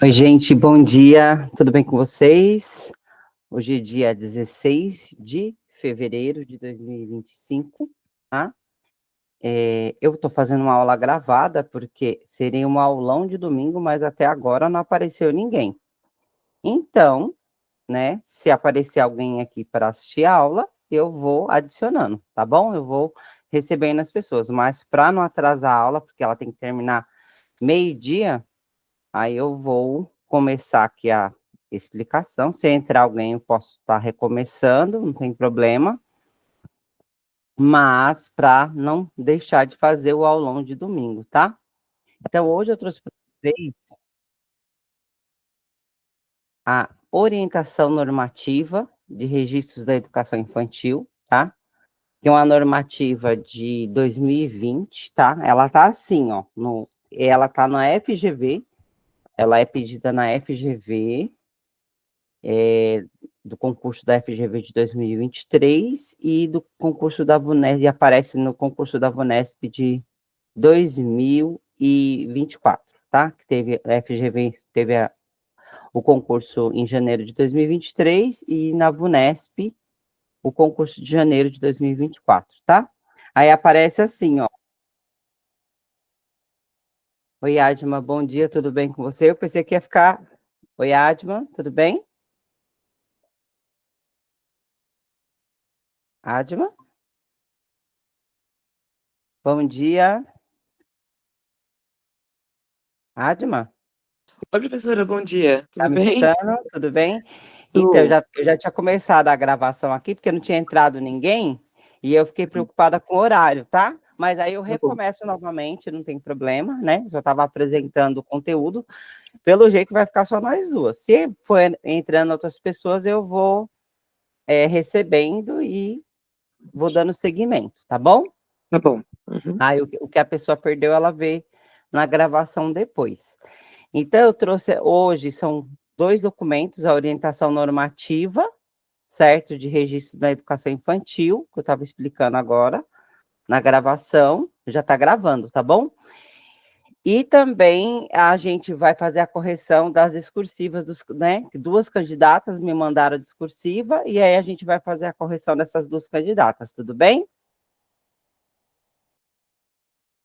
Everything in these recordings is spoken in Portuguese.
Oi, gente, bom dia, tudo bem com vocês? Hoje é dia 16 de fevereiro de 2025, tá? Eu estou fazendo uma aula gravada, porque seria um aulão de domingo, mas até agora não apareceu ninguém. Então, né, se aparecer alguém aqui para assistir a aula, eu vou adicionando, tá bom? Eu vou recebendo as pessoas, mas para não atrasar a aula, porque ela tem que terminar meio-dia, aí eu vou começar aqui a explicação. Se entrar alguém, eu posso estar recomeçando, não tem problema. Mas para não deixar de fazer o aulão de domingo, tá? Então, hoje eu trouxe para vocês a orientação normativa de registros da educação infantil, tá? Que é uma normativa de 2020, tá? Ela tá assim, ó, ela tá na FGV, ela é pedida na FGV, do concurso da FGV de 2023 e do concurso da VUNESP, e aparece no concurso da VUNESP de 2024, tá? Que teve, a FGV teve o concurso em janeiro de 2023 e na VUNESP o concurso de janeiro de 2024, tá? Aí aparece assim, ó. Oi, Adma, bom dia, tudo bem com você? Eu pensei que ia ficar. Oi, Adma, tudo bem? Adma, bom dia. Adma? Oi, professora, bom dia. Tá Tudo me bem? escutando? Tudo bem? Então, Tô. eu já tinha começado a gravação aqui, porque não tinha entrado ninguém, e eu fiquei preocupada com o horário, tá? Mas aí eu Tá bom. recomeço novamente, não tem problema, né? Já estava apresentando o conteúdo. Pelo jeito, vai ficar só nós duas. Se for entrando outras pessoas, eu vou recebendo e vou dando seguimento, tá bom? Tá bom. Uhum. Aí o que a pessoa perdeu, ela vê na gravação depois. Então, eu trouxe hoje, são dois documentos, a orientação normativa, certo, de registro da educação infantil, que eu estava explicando agora, na gravação, já está gravando, tá bom? E também a gente vai fazer a correção das discursivas, né? Duas candidatas me mandaram a discursiva, e aí a gente vai fazer a correção dessas duas candidatas, tudo bem?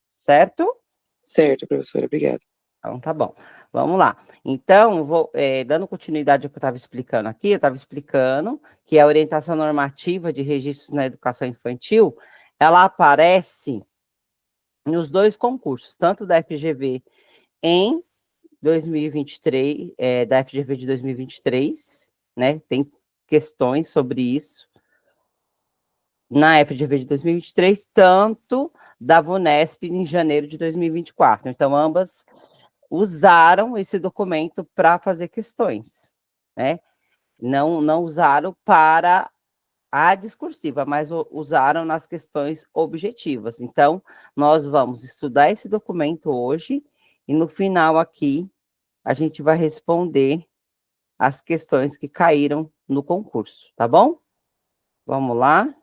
Certo? Certo, professora, obrigado. Então, tá bom. Vamos lá. Então, dando continuidade ao que eu estava explicando aqui, eu estava explicando que a orientação normativa de registros na educação infantil, ela aparece nos dois concursos, tanto da FGV em 2023, da FGV de 2023, né? Tem questões sobre isso na FGV de 2023, tanto da VUNESP em janeiro de 2024. Então, ambas usaram esse documento para fazer questões, né? Não usaram para a discursiva, mas usaram nas questões objetivas. Então, nós vamos estudar esse documento hoje e no final aqui a gente vai responder as questões que caíram no concurso, tá bom? Vamos lá.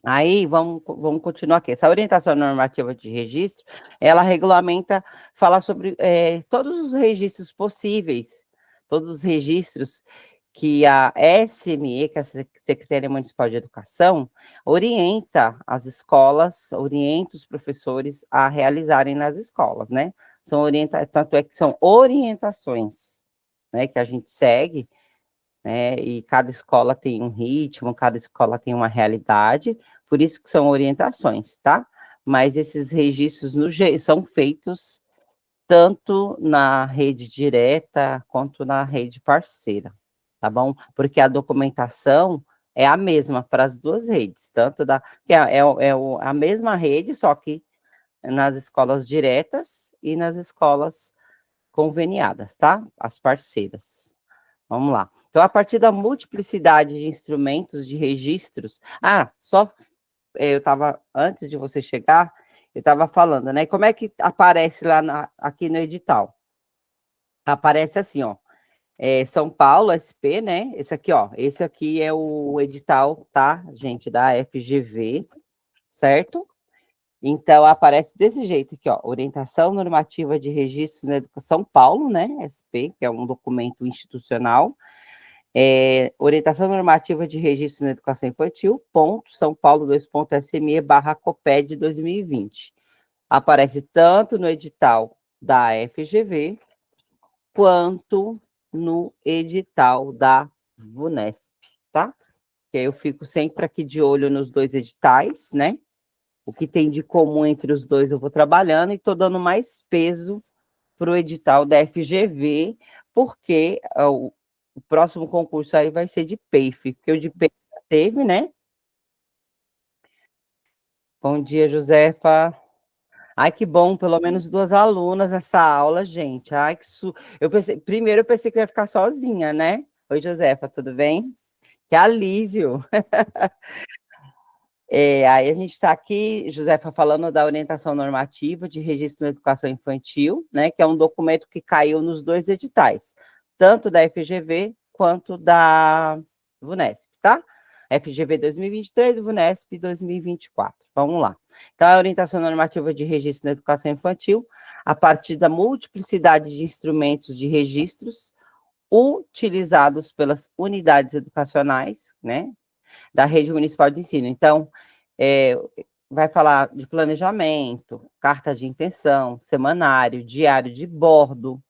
Aí, vamos continuar aqui. Essa orientação normativa de registro, ela regulamenta, fala sobre todos os registros possíveis, todos os registros que a SME, que é a Secretaria Municipal de Educação, orienta as escolas, orienta os professores a realizarem nas escolas, né? Tanto é que são orientações, né, que a gente segue, né, e cada escola tem um ritmo, cada escola tem uma realidade, por isso que são orientações, tá? Mas esses registros são feitos tanto na rede direta quanto na rede parceira, tá bom? Porque a documentação é a mesma para as duas redes, tanto a mesma rede, só que nas escolas diretas e nas escolas conveniadas, tá? As parceiras. Vamos lá. Então, a partir da multiplicidade de instrumentos de registros. Eu estava, antes de você chegar, eu estava falando, né? Como é que aparece lá aqui no edital? Aparece assim, ó. São Paulo, SP, né? Esse aqui, ó. Esse aqui é o edital, tá, gente, da FGV, certo? Então, aparece desse jeito aqui, ó, Orientação Normativa de Registros na Educação São Paulo, né, SP, que é um documento institucional, Orientação Normativa de Registros na Educação Infantil, ponto, São Paulo, 2.sme, /COPED 2020. Aparece tanto no edital da FGV, quanto no edital da VUNESP, tá? Que aí eu fico sempre aqui de olho nos dois editais, né? O que tem de comum entre os dois eu vou trabalhando e estou dando mais peso para o edital da FGV, porque o próximo concurso aí vai ser de PEIF, porque o de PEIF já teve, né? Bom dia, Josefa. Ai, que bom, pelo menos 2 alunas nessa aula, gente. Ai, primeiro eu pensei que eu ia ficar sozinha, né? Oi, Josefa, tudo bem? Que alívio. Aí a gente está aqui, Josefa, falando da orientação normativa de registro na educação infantil, né? Que é um documento que caiu nos dois editais, tanto da FGV quanto da VUNESP, tá? FGV 2023 e VUNESP 2024. Vamos lá. Então, a orientação normativa de registro na educação infantil, a partir da multiplicidade de instrumentos de registros utilizados pelas unidades educacionais, né, da rede municipal de ensino. Então, vai falar de planejamento, carta de intenção, semanário, diário de bordo,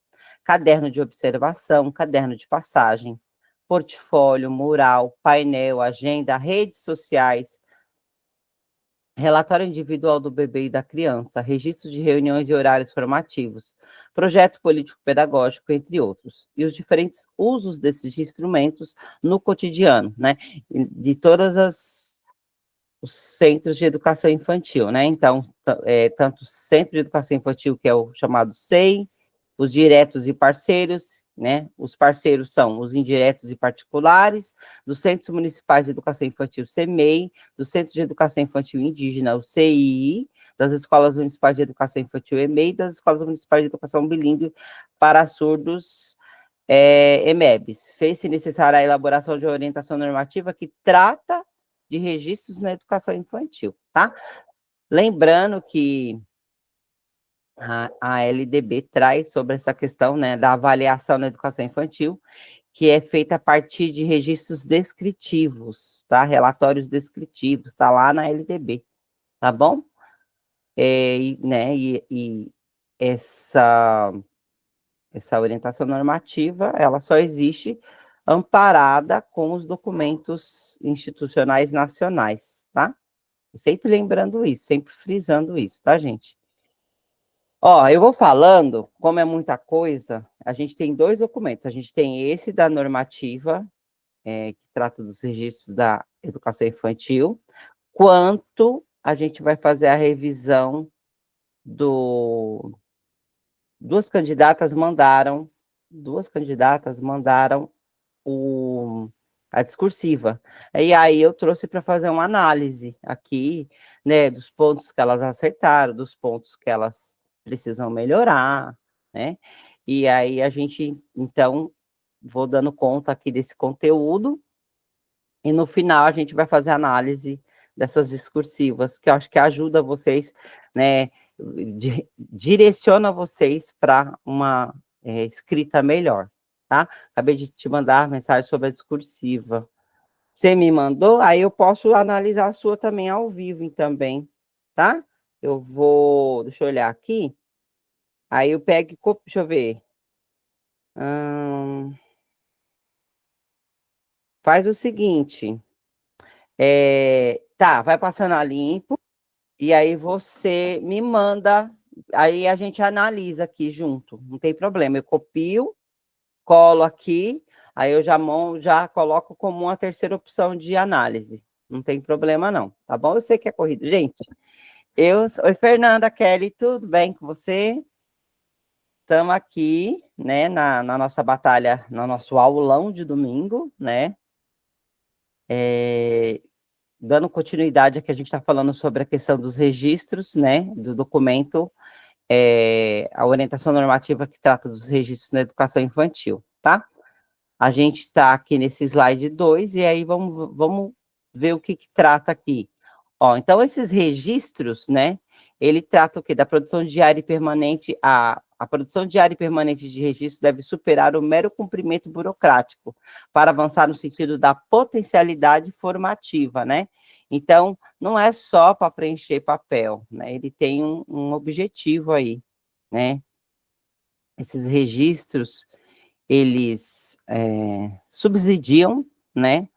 caderno de observação, caderno de passagem, portfólio, mural, painel, agenda, redes sociais, relatório individual do bebê e da criança, registro de reuniões e horários formativos, projeto político-pedagógico, entre outros, e os diferentes usos desses instrumentos no cotidiano, né, de todas os centros de educação infantil, né, então, tanto o Centro de Educação Infantil, que é o chamado SEI, os diretos e parceiros, né? Os parceiros são os indiretos e particulares, dos Centros Municipais de Educação Infantil, CEMEI, do Centro de Educação Infantil Indígena, o CII, das Escolas Municipais de Educação Infantil, EMEI, das Escolas Municipais de Educação Bilíngue para Surdos, EMEBs. Fez-se necessária a elaboração de orientação normativa que trata de registros na educação infantil, tá? Lembrando que a LDB traz sobre essa questão, né, da avaliação na educação infantil, que é feita a partir de registros descritivos, tá? Relatórios descritivos, tá lá na LDB, tá bom? E essa orientação normativa, ela só existe amparada com os documentos institucionais nacionais, tá? Sempre lembrando isso, sempre frisando isso, tá, gente? Ó, eu vou falando, como é muita coisa, a gente tem 2 documentos. A gente tem esse da normativa, que trata dos registros da educação infantil, quanto a gente vai fazer a revisão duas candidatas mandaram a discursiva. E aí eu trouxe para fazer uma análise aqui, né, dos pontos que elas acertaram, dos pontos que elas precisam melhorar, né? E aí a gente, então, vou dando conta aqui desse conteúdo, e no final a gente vai fazer análise dessas discursivas, que eu acho que ajuda vocês, né, direciona vocês para uma escrita melhor, tá? Acabei de te mandar mensagem sobre a discursiva. Você me mandou, aí eu posso analisar a sua também ao vivo também, tá? Deixa eu olhar aqui, aí eu pego e copio, deixa eu ver. Faz o seguinte, tá, vai passando a limpo, e aí você me manda, aí a gente analisa aqui junto, não tem problema, eu copio, colo aqui, aí eu já coloco como uma terceira opção de análise, não tem problema não, tá bom? Eu sei que é corrido. Gente, oi Fernanda, Kelly, tudo bem com você? Estamos aqui, né, na nossa batalha, no nosso aulão de domingo, né, dando continuidade a que a gente está falando sobre a questão dos registros, né, do documento, a orientação normativa que trata dos registros na educação infantil, tá? A gente está aqui nesse slide 2, e aí vamos ver o que trata aqui. Ó, então, esses registros, né, ele trata o quê? Da produção diária e permanente. A produção diária e permanente de registros deve superar o mero cumprimento burocrático para avançar no sentido da potencialidade formativa, né? Então, não é só para preencher papel, né? Ele tem um objetivo aí, né? Esses registros, eles subsidiam, né,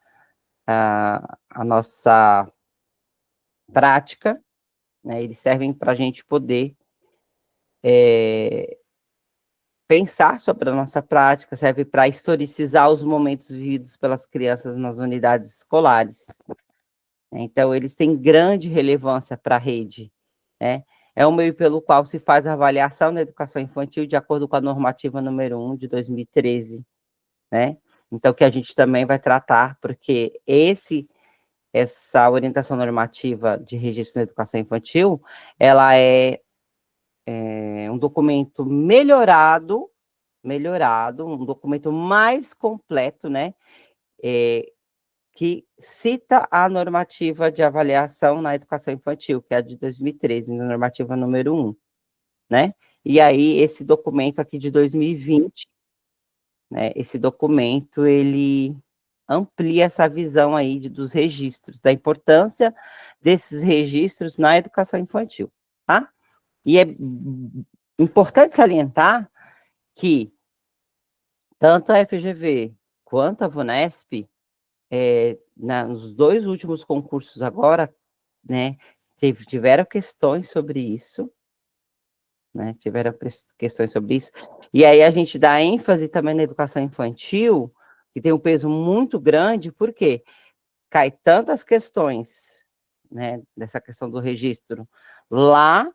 a nossa prática, né? Eles servem para a gente poder pensar sobre a nossa prática, serve para historicizar os momentos vividos pelas crianças nas unidades escolares. Então, eles têm grande relevância para a rede, né? É o meio pelo qual se faz a avaliação da educação infantil de acordo com a normativa número 1 de 2013, né? Então, que a gente também vai tratar, porque essa orientação normativa de registro na educação infantil, ela é um documento melhorado, um documento mais completo, né? Que cita a normativa de avaliação na educação infantil, que é a de 2013, na normativa número 1, né? E aí, esse documento aqui de 2020, né? Esse documento, ele amplia essa visão aí dos registros, da importância desses registros na educação infantil, tá? E é importante salientar que tanto a FGV quanto a VUNESP, nos 2 últimos concursos agora, né, tiveram questões sobre isso, né, e aí a gente dá ênfase também na educação infantil, que tem um peso muito grande, porque cai tantas questões, né, dessa questão do registro, lá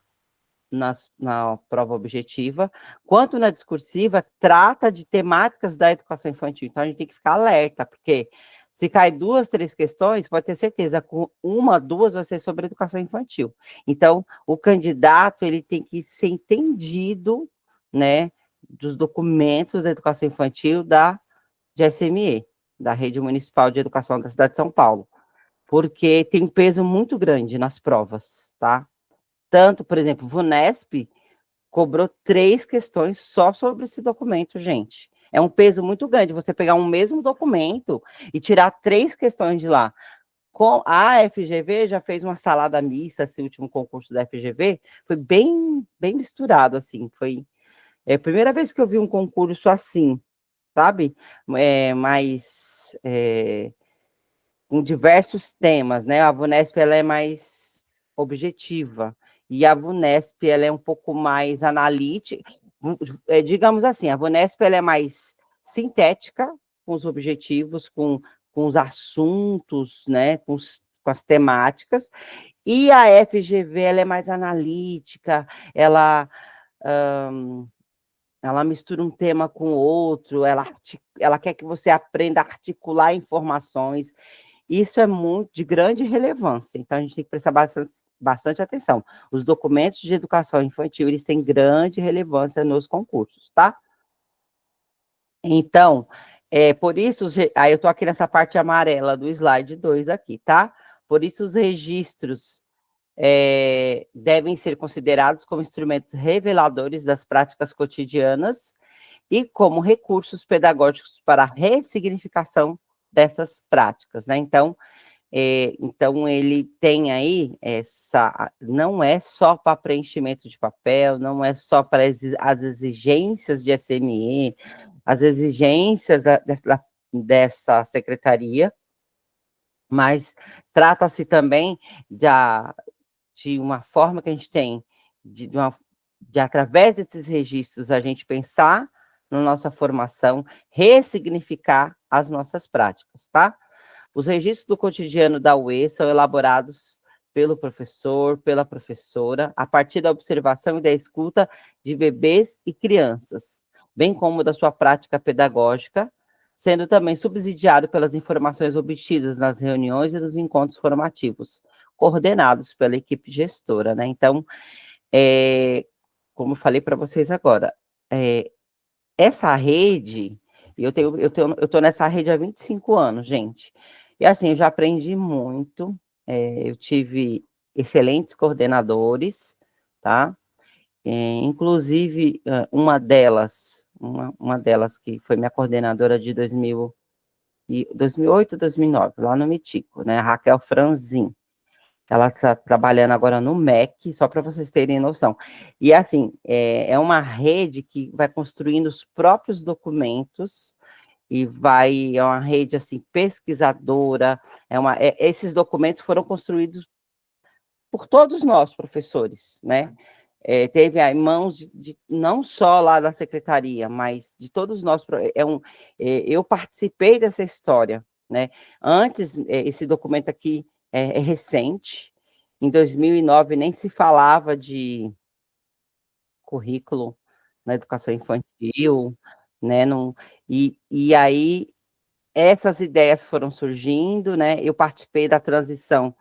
na prova objetiva, quanto na discursiva, trata de temáticas da educação infantil. Então, a gente tem que ficar alerta, porque se cai 2, 3 questões, pode ter certeza, com 1, 2 vai ser sobre educação infantil. Então, o candidato, ele tem que ser entendido, né, dos documentos da educação infantil de SME, da Rede Municipal de Educação da cidade de São Paulo, porque tem um peso muito grande nas provas, tá? Tanto, por exemplo, VUNESP cobrou 3 questões só sobre esse documento, gente. É um peso muito grande você pegar um mesmo documento e tirar 3 questões de lá. Com a FGV já fez uma salada mista, esse último concurso da FGV, foi bem misturado, assim, foi a primeira vez que eu vi um concurso assim, sabe? Com diversos temas, né? A VUNESP, ela é mais objetiva, e a VUNESP, ela é um pouco mais analítica, digamos assim, a VUNESP, ela é mais sintética, com os objetivos, com os assuntos, né, com as temáticas, e a FGV, ela é mais analítica, ela mistura um tema com outro, ela quer que você aprenda a articular informações. Isso é muito de grande relevância, então a gente tem que prestar bastante atenção. Os documentos de educação infantil, eles têm grande relevância nos concursos, tá? Então, por isso, aí eu tô aqui nessa parte amarela do slide 2 aqui, tá? Por isso, os registros devem ser considerados como instrumentos reveladores das práticas cotidianas e como recursos pedagógicos para a ressignificação dessas práticas, né? Então, ele tem aí não é só para preenchimento de papel, não é só para as exigências de SME, as exigências dessa secretaria, mas trata-se também de uma forma que a gente tem de através desses registros, a gente pensar na nossa formação, ressignificar as nossas práticas, tá? Os registros do cotidiano da UE são elaborados pelo professor, pela professora, a partir da observação e da escuta de bebês e crianças, bem como da sua prática pedagógica, sendo também subsidiado pelas informações obtidas nas reuniões e nos encontros formativos, coordenados pela equipe gestora, né? Então, como eu falei para vocês agora, essa rede, eu tô nessa rede há 25 anos, gente, e assim, eu já aprendi muito, eu tive excelentes coordenadores, tá? Inclusive, uma delas que foi minha coordenadora de 2008, 2009, lá no Mitico, né, a Raquel Franzin. Ela está trabalhando agora no MEC, só para vocês terem noção. E, assim, é uma rede que vai construindo os próprios documentos e é uma rede, assim, pesquisadora. Esses documentos foram construídos por todos nós, professores, né? Teve aí mãos não só lá da secretaria, mas de todos nós. Eu participei dessa história, né? Antes, esse documento aqui é recente. Em 2009 nem se falava de currículo na educação infantil, né? Não, e aí essas ideias foram surgindo, né? Eu participei da transição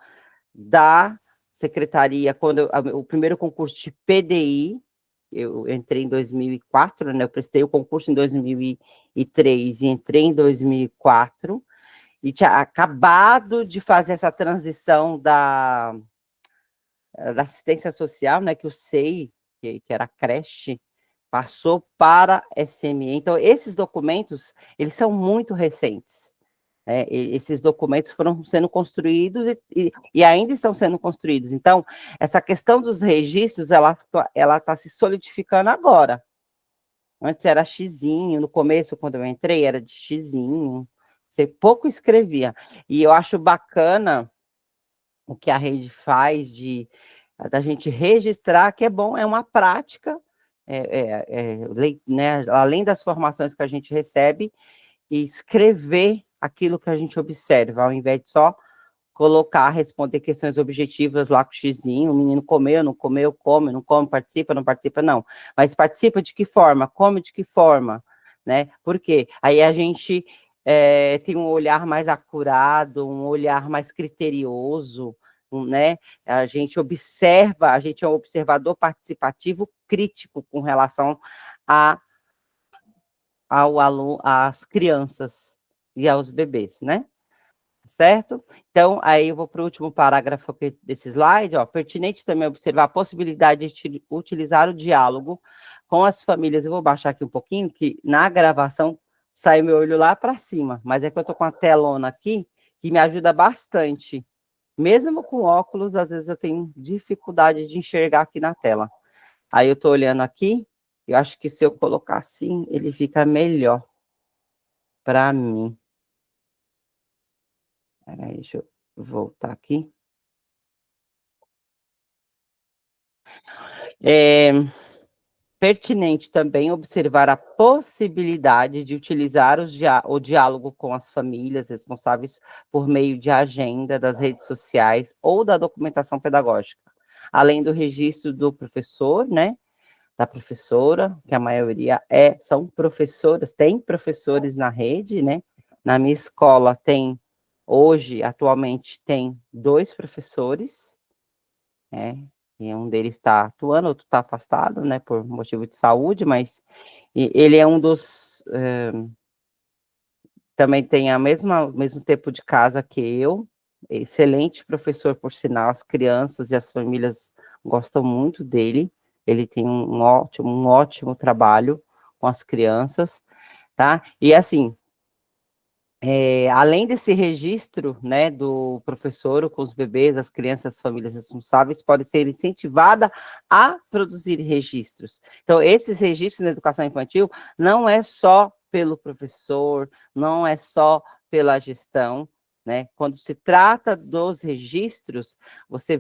da secretaria, o primeiro concurso de PDI, eu entrei em 2004, né, eu prestei o concurso em 2003 e entrei em 2004, e tinha acabado de fazer essa transição da assistência social, né, que o SEI, que era a creche, passou para SME. Então, esses documentos, eles são muito recentes. Esses documentos foram sendo construídos e ainda estão sendo construídos. Então, essa questão dos registros, ela está se solidificando agora. Antes era xizinho, no começo, quando eu entrei, era de xizinho, você pouco escrevia. E eu acho bacana o que a rede faz da gente registrar, que é bom, é uma prática, né, além das formações que a gente recebe, e escrever aquilo que a gente observa, ao invés de só colocar, responder questões objetivas lá com o xizinho, o menino comeu, não comeu, come, não come, participa, não participa, não. Mas participa de que forma? Come de que forma? Né? Por quê? Aí a gente tem um olhar mais acurado, um olhar mais criterioso, né? A gente é um observador participativo crítico com relação ao aluno, às crianças e aos bebês, né? Certo? Então, aí eu vou para o último parágrafo desse slide, ó, pertinente também observar a possibilidade de utilizar o diálogo com as famílias. Eu vou baixar aqui um pouquinho, que na gravação sai meu olho lá para cima, mas é que eu estou com a telona aqui, que me ajuda bastante. Mesmo com óculos, às vezes eu tenho dificuldade de enxergar aqui na tela. Aí eu estou olhando aqui, eu acho que se eu colocar assim, ele fica melhor para mim. Peraí, deixa eu voltar aqui. Pertinente também observar a possibilidade de utilizar o diálogo com as famílias responsáveis por meio de agenda das redes sociais ou da documentação pedagógica, além do registro do professor, né, da professora, que a maioria são professoras, tem professores na rede, né, na minha escola atualmente tem 2 professores, né, e um deles está atuando, outro está afastado, né, por motivo de saúde, mas ele é um dos, também tem o mesmo tempo de casa que eu, excelente professor, por sinal, as crianças e as famílias gostam muito dele, ele tem um ótimo trabalho com as crianças, tá? E assim, além desse registro, né, do professor com os bebês, as crianças, as famílias responsáveis, pode ser incentivada a produzir registros. Então, esses registros na educação infantil não é só pelo professor, não é só pela gestão, né? Quando se trata dos registros, você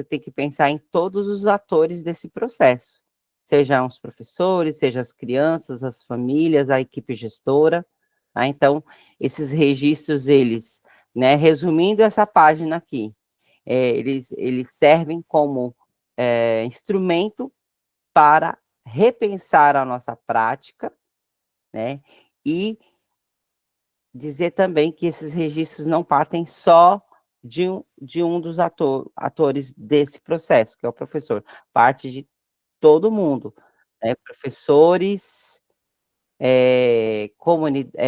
tem que pensar em todos os atores desse processo, sejam os professores, sejam as crianças, as famílias, a equipe gestora, tá? Então, esses registros, eles, né, resumindo essa página aqui, eles servem como instrumento para repensar a nossa prática, né, e dizer também que esses registros não partem só de um dos atores desse processo, que é o professor, parte de todo mundo, né, professores,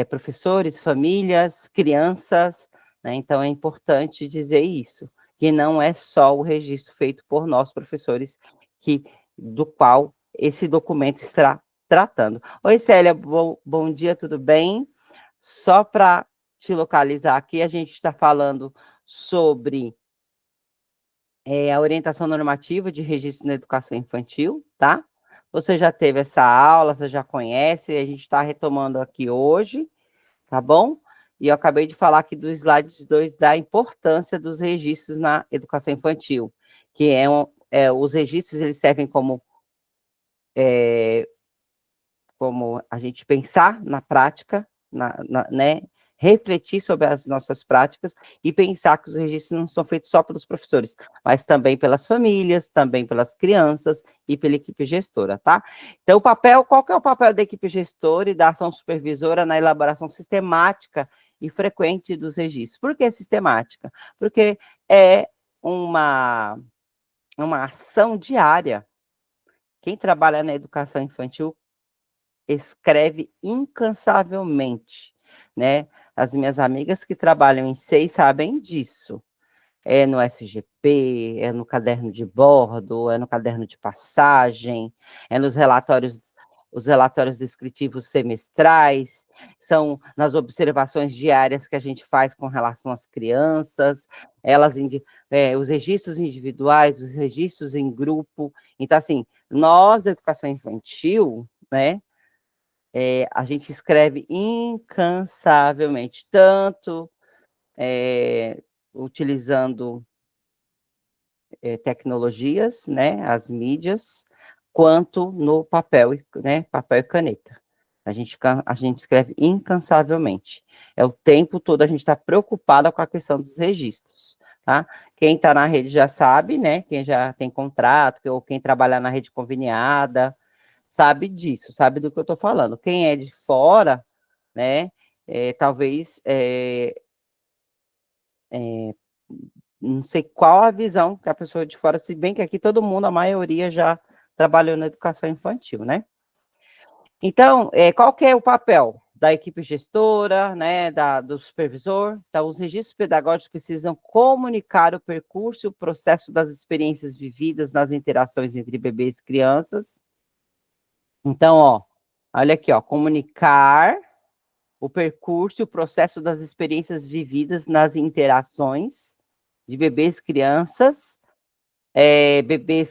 professores, famílias, crianças, né? Então é importante dizer isso, que não é só o registro feito por nós, professores, do qual esse documento está tratando. Oi, Célia, bom dia, tudo bem? Só para te localizar aqui, a gente está falando sobre a orientação normativa de registro na educação infantil, tá? Você já teve essa aula, você já conhece, a gente está retomando aqui hoje, tá bom? E eu acabei de falar aqui do slide 2 da importância dos registros na educação infantil, que os registros, eles servem como a gente pensar na prática, né, refletir sobre as nossas práticas e pensar que os registros não são feitos só pelos professores, mas também pelas famílias, também pelas crianças e pela equipe gestora, tá? Então, qual que é o papel da equipe gestora e da ação supervisora na elaboração sistemática e frequente dos registros? Por que sistemática? Porque é uma ação diária. Quem trabalha na educação infantil escreve incansavelmente, né? As minhas amigas que trabalham em SEI sabem disso. É no SGP, é no caderno de bordo, é no caderno de passagem, é nos relatórios, os relatórios descritivos semestrais, são nas observações diárias que a gente faz com relação às crianças, os registros individuais, os registros em grupo. Então, assim, nós da educação infantil, né, a gente escreve incansavelmente, tanto utilizando tecnologias, né, as mídias, quanto no papel, né, papel e caneta. A gente escreve incansavelmente. É o tempo todo a gente está preocupada com a questão dos registros, tá? Quem está na rede já sabe, né? Quem já tem contrato, ou quem trabalha na rede conveniada, sabe disso, sabe do que eu estou falando. Quem é de fora, né, talvez não sei qual a visão que a pessoa de fora, se bem que aqui todo mundo, a maioria já trabalhou na educação infantil, né? Então, qual que é o papel da equipe gestora, né, do supervisor? Então, os registros pedagógicos precisam comunicar o percurso e o processo das experiências vividas nas interações entre bebês e crianças. Então, olha aqui, comunicar o percurso e o processo das experiências vividas nas interações de bebês, crianças,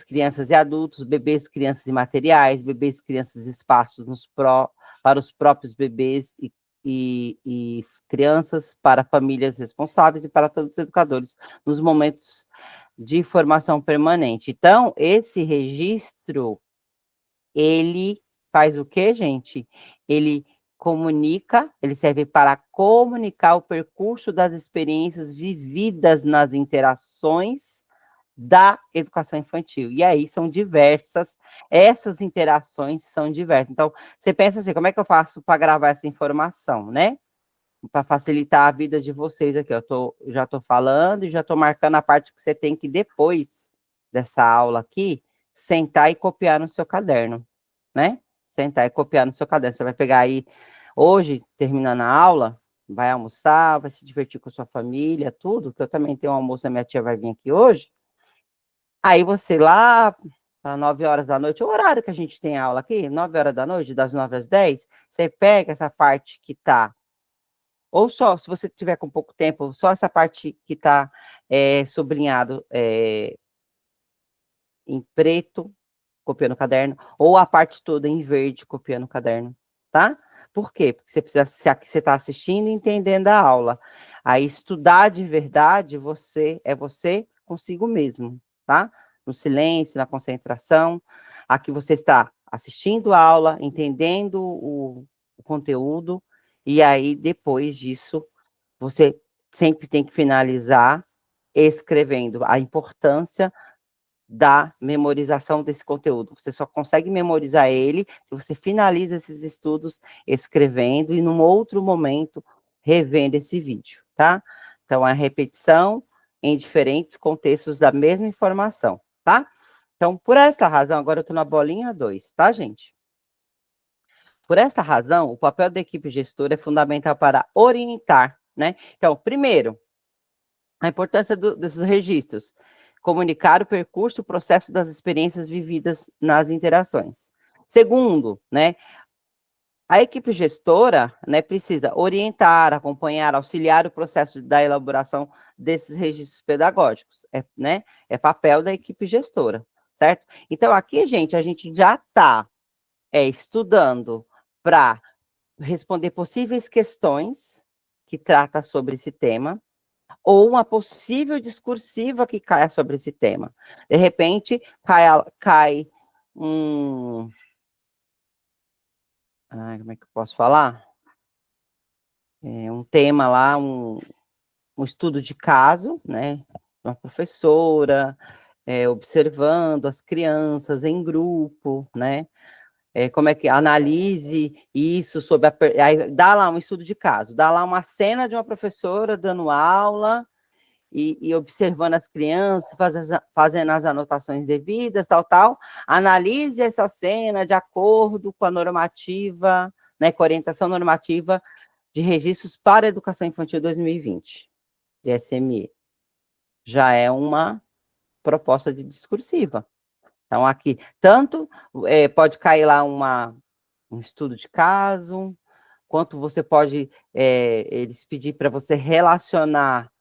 crianças e adultos, bebês, crianças e materiais, bebês, crianças e espaços para os próprios bebês e crianças, para famílias responsáveis e para todos os educadores, nos momentos de formação permanente. Então, esse registro, ele faz o quê, gente? Ele serve para comunicar o percurso das experiências vividas nas interações da educação infantil. E aí são diversas, essas interações são diversas. Então, você pensa assim, como é que eu faço para gravar essa informação, né? Para facilitar a vida de vocês aqui. Já estou falando e já estou marcando a parte que você tem que, depois dessa aula aqui, sentar e copiar no seu caderno, né? Sentar e copiar no seu caderno. Você vai pegar aí, hoje, terminando a aula, vai almoçar, vai se divertir com a sua família, tudo, que eu também tenho um almoço, a minha tia vai vir aqui hoje. Aí você lá, às 9 horas da noite, o horário que a gente tem aula aqui, 9 horas da noite, das 9 às 10, você pega essa parte que está, ou só, se você tiver com pouco tempo, só essa parte que está sublinhado em preto, copiando o caderno, ou a parte toda em verde, copiando o caderno, tá? Por quê? Porque você precisa, você está assistindo e entendendo a aula. Aí, estudar de verdade, você consigo mesmo, tá? No silêncio, na concentração. Aqui você está assistindo a aula, entendendo o conteúdo, e aí, depois disso, você sempre tem que finalizar escrevendo a importância da memorização desse conteúdo. Você só consegue memorizar ele se você finaliza esses estudos escrevendo e, num outro momento, revendo esse vídeo, tá? Então, a repetição em diferentes contextos da mesma informação, tá? Então, por essa razão, agora eu estou na bolinha 2, tá, gente? Por essa razão, o papel da equipe gestora é fundamental para orientar, né? Então, primeiro, a importância desses registros. comunicar o percurso, o processo das experiências vividas nas interações. Segundo, né, a equipe gestora, né, precisa orientar, acompanhar, auxiliar o processo da elaboração desses registros pedagógicos, né, é papel da equipe gestora, certo? Então, aqui, gente, a gente já está estudando para responder possíveis questões que trata sobre esse tema, ou uma possível discursiva que caia sobre esse tema. De repente, cai um... como é que eu posso falar? Um tema lá, um estudo de caso, né? Uma professora observando as crianças em grupo, né? Como é que analise isso sobre aí dá lá um estudo de caso, dá lá uma cena de uma professora dando aula e observando as crianças, fazendo as anotações devidas, tal, analise essa cena de acordo com a normativa, né, com a orientação normativa de registros para a educação infantil 2020, de SME. Já é uma proposta de discursiva. Então, aqui, tanto pode cair lá um estudo de caso, quanto você pode, eles pedir para você relacionar,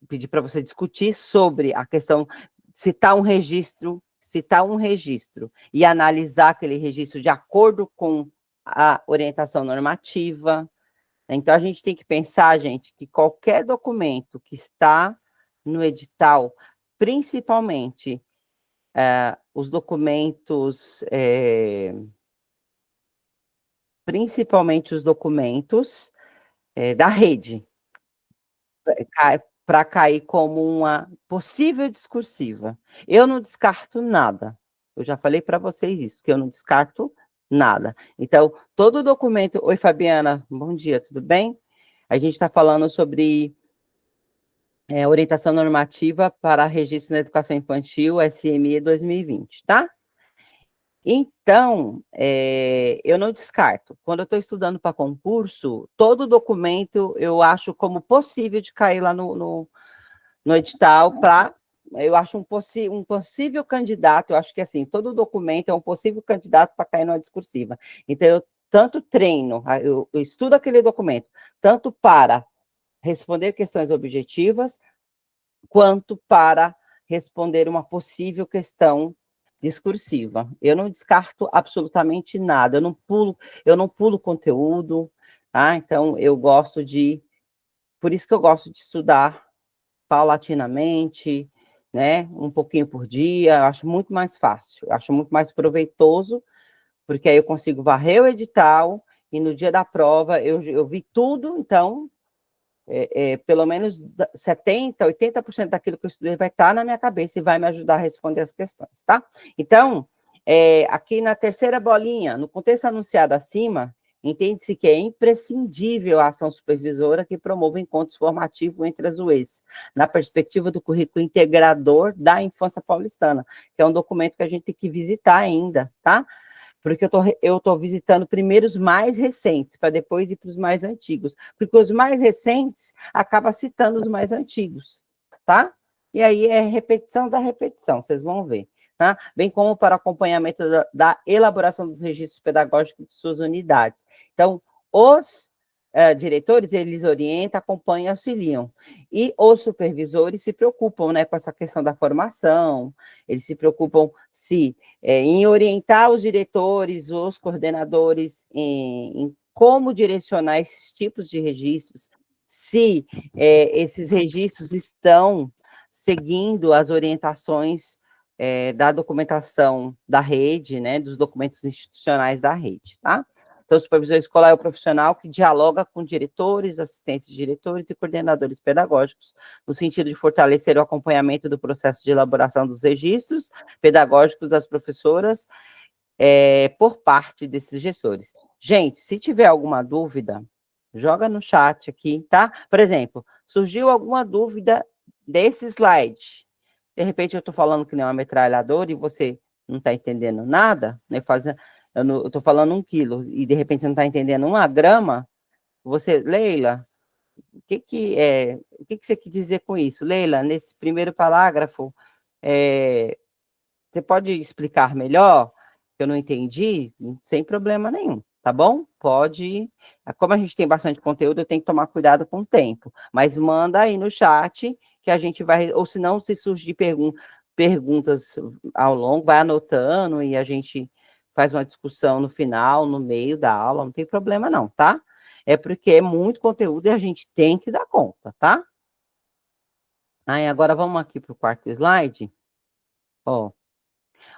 pedir para você discutir sobre a questão, citar um registro, e analisar aquele registro de acordo com a orientação normativa. Então, a gente tem que pensar, gente, que qualquer documento que está no edital, principalmente os documentos, da rede, para cair como uma possível discursiva. Eu não descarto nada. Eu já falei para vocês isso, que eu não descarto nada. Então, todo documento... Oi, Fabiana, bom dia, tudo bem? A gente está falando sobre orientação normativa para registro na educação infantil, SME 2020, tá? Então, eu não descarto. Quando eu estou estudando para concurso, todo documento eu acho como possível de cair lá no edital eu acho um possível candidato, eu acho que assim, todo documento é um possível candidato para cair numa discursiva. Então, eu tanto treino, eu estudo aquele documento, tanto para responder questões objetivas, quanto para responder uma possível questão discursiva. Eu não descarto absolutamente nada, eu não pulo conteúdo, tá? Então, por isso que eu gosto de estudar paulatinamente, né? Um pouquinho por dia, eu acho muito mais fácil, eu acho muito mais proveitoso, porque aí eu consigo varrer o edital, e no dia da prova eu vi tudo, então pelo menos 70%, 80% daquilo que eu estudei vai estar na minha cabeça e vai me ajudar a responder as questões, tá? Então, aqui na terceira bolinha, no contexto anunciado acima, entende-se que é imprescindível a ação supervisora que promova encontros formativos entre as UEs, na perspectiva do currículo integrador da infância paulistana, que é um documento que a gente tem que visitar ainda, tá? Porque eu estou visitando primeiro os mais recentes, para depois ir para os mais antigos, porque os mais recentes acabam citando os mais antigos, tá? E aí é repetição da repetição, vocês vão ver, tá? Bem como para acompanhamento da elaboração dos registros pedagógicos de suas unidades. Então, os diretores, eles orientam, acompanham e auxiliam. E os supervisores se preocupam, né, com essa questão da formação, eles se preocupam em orientar os diretores, os coordenadores, em como direcionar esses tipos de registros, se esses registros estão seguindo as orientações da documentação da rede, né, dos documentos institucionais da rede, tá? Então, o supervisor escolar é o profissional que dialoga com diretores, assistentes de diretores e coordenadores pedagógicos, no sentido de fortalecer o acompanhamento do processo de elaboração dos registros pedagógicos das professoras por parte desses gestores. Gente, se tiver alguma dúvida, joga no chat aqui, tá? Por exemplo, surgiu alguma dúvida desse slide. De repente, eu estou falando que nem uma metralhadora e você não está entendendo nada, né? Eu estou falando 1 quilo, e de repente você não está entendendo 1 grama, Leila, que você quis dizer com isso? Leila, nesse primeiro parágrafo, você pode explicar melhor? Eu não entendi? Sem problema nenhum, tá bom? Pode. Como a gente tem bastante conteúdo, eu tenho que tomar cuidado com o tempo. Mas manda aí no chat que a gente vai, ou se não, se surgir perguntas ao longo, vai anotando e a gente faz uma discussão no final, no meio da aula, não tem problema não, tá? É porque é muito conteúdo e a gente tem que dar conta, tá? Aí agora vamos aqui para o quarto slide. Ó,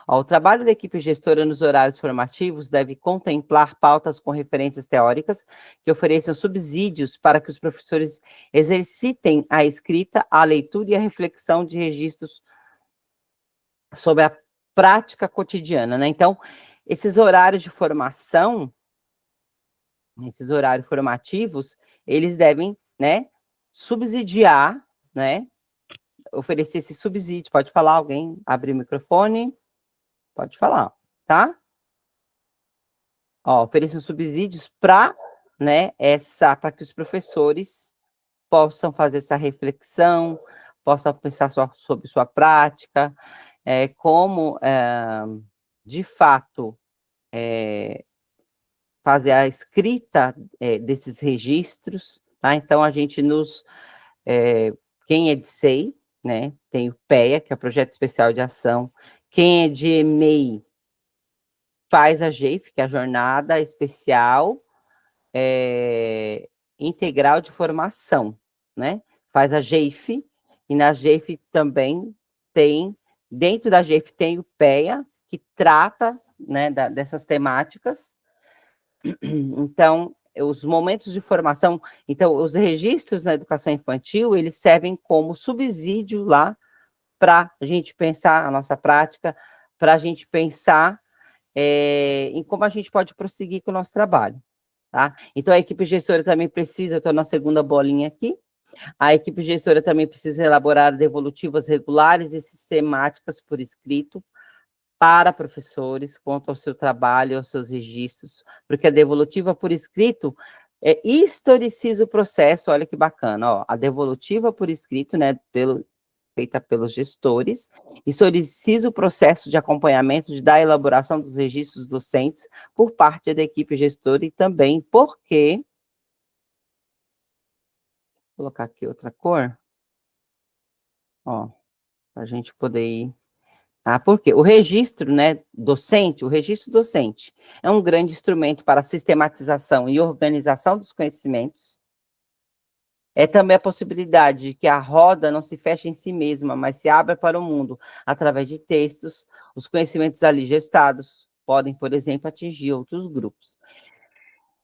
o trabalho da equipe gestora nos horários formativos deve contemplar pautas com referências teóricas que ofereçam subsídios para que os professores exercitem a escrita, a leitura e a reflexão de registros sobre a prática cotidiana, né? Então, esses horários de formação, esses horários formativos, eles devem, né, subsidiar, né, oferecer esse subsídio. Pode falar, alguém abrir o microfone? Pode falar, tá? Ó, ofereçam subsídios para, né, para que os professores possam fazer essa reflexão, possam pensar sobre sua prática, como, de fato, fazer a escrita desses registros, tá? Então, a gente quem é de SEI, né, tem o PEA, que é o Projeto Especial de Ação, quem é de EMEI faz a GEIF, que é a Jornada Especial Integral de Formação, né, faz a GEIF, e na GEIF também dentro da GEIF tem o PEA, que trata, né, dessas temáticas. Então, os momentos de formação, então, os registros na educação infantil, eles servem como subsídio lá para a gente pensar a nossa prática, para a gente pensar em como a gente pode prosseguir com o nosso trabalho, tá? Então, a equipe gestora também precisa, eu estou na segunda bolinha aqui, a equipe gestora também precisa elaborar devolutivas regulares e sistemáticas por escrito, para professores, quanto ao seu trabalho, aos seus registros, porque a devolutiva por escrito historiciza o processo, olha que bacana, ó, a devolutiva por escrito, né, feita pelos gestores, historiciza o processo de acompanhamento da elaboração dos registros docentes por parte da equipe gestora e também porque, vou colocar aqui outra cor, ó, para a gente poder ir. Porque o registro, né, docente, o registro docente é um grande instrumento para a sistematização e organização dos conhecimentos. É também a possibilidade de que a roda não se feche em si mesma, mas se abra para o mundo através de textos. Os conhecimentos ali gestados podem, por exemplo, atingir outros grupos.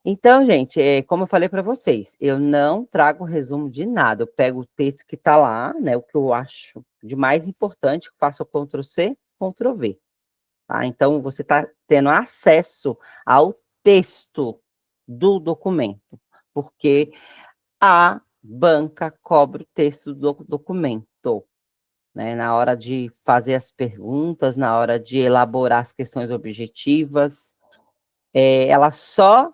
Então, gente, como eu falei para vocês, eu não trago resumo de nada. Eu pego o texto que está lá, né, o que eu acho de mais importante, faço o Ctrl+C, Ctrl+V. Tá? Então, você está tendo acesso ao texto do documento, porque a banca cobra o texto do documento, né? Na hora de fazer as perguntas, na hora de elaborar as questões objetivas, ela só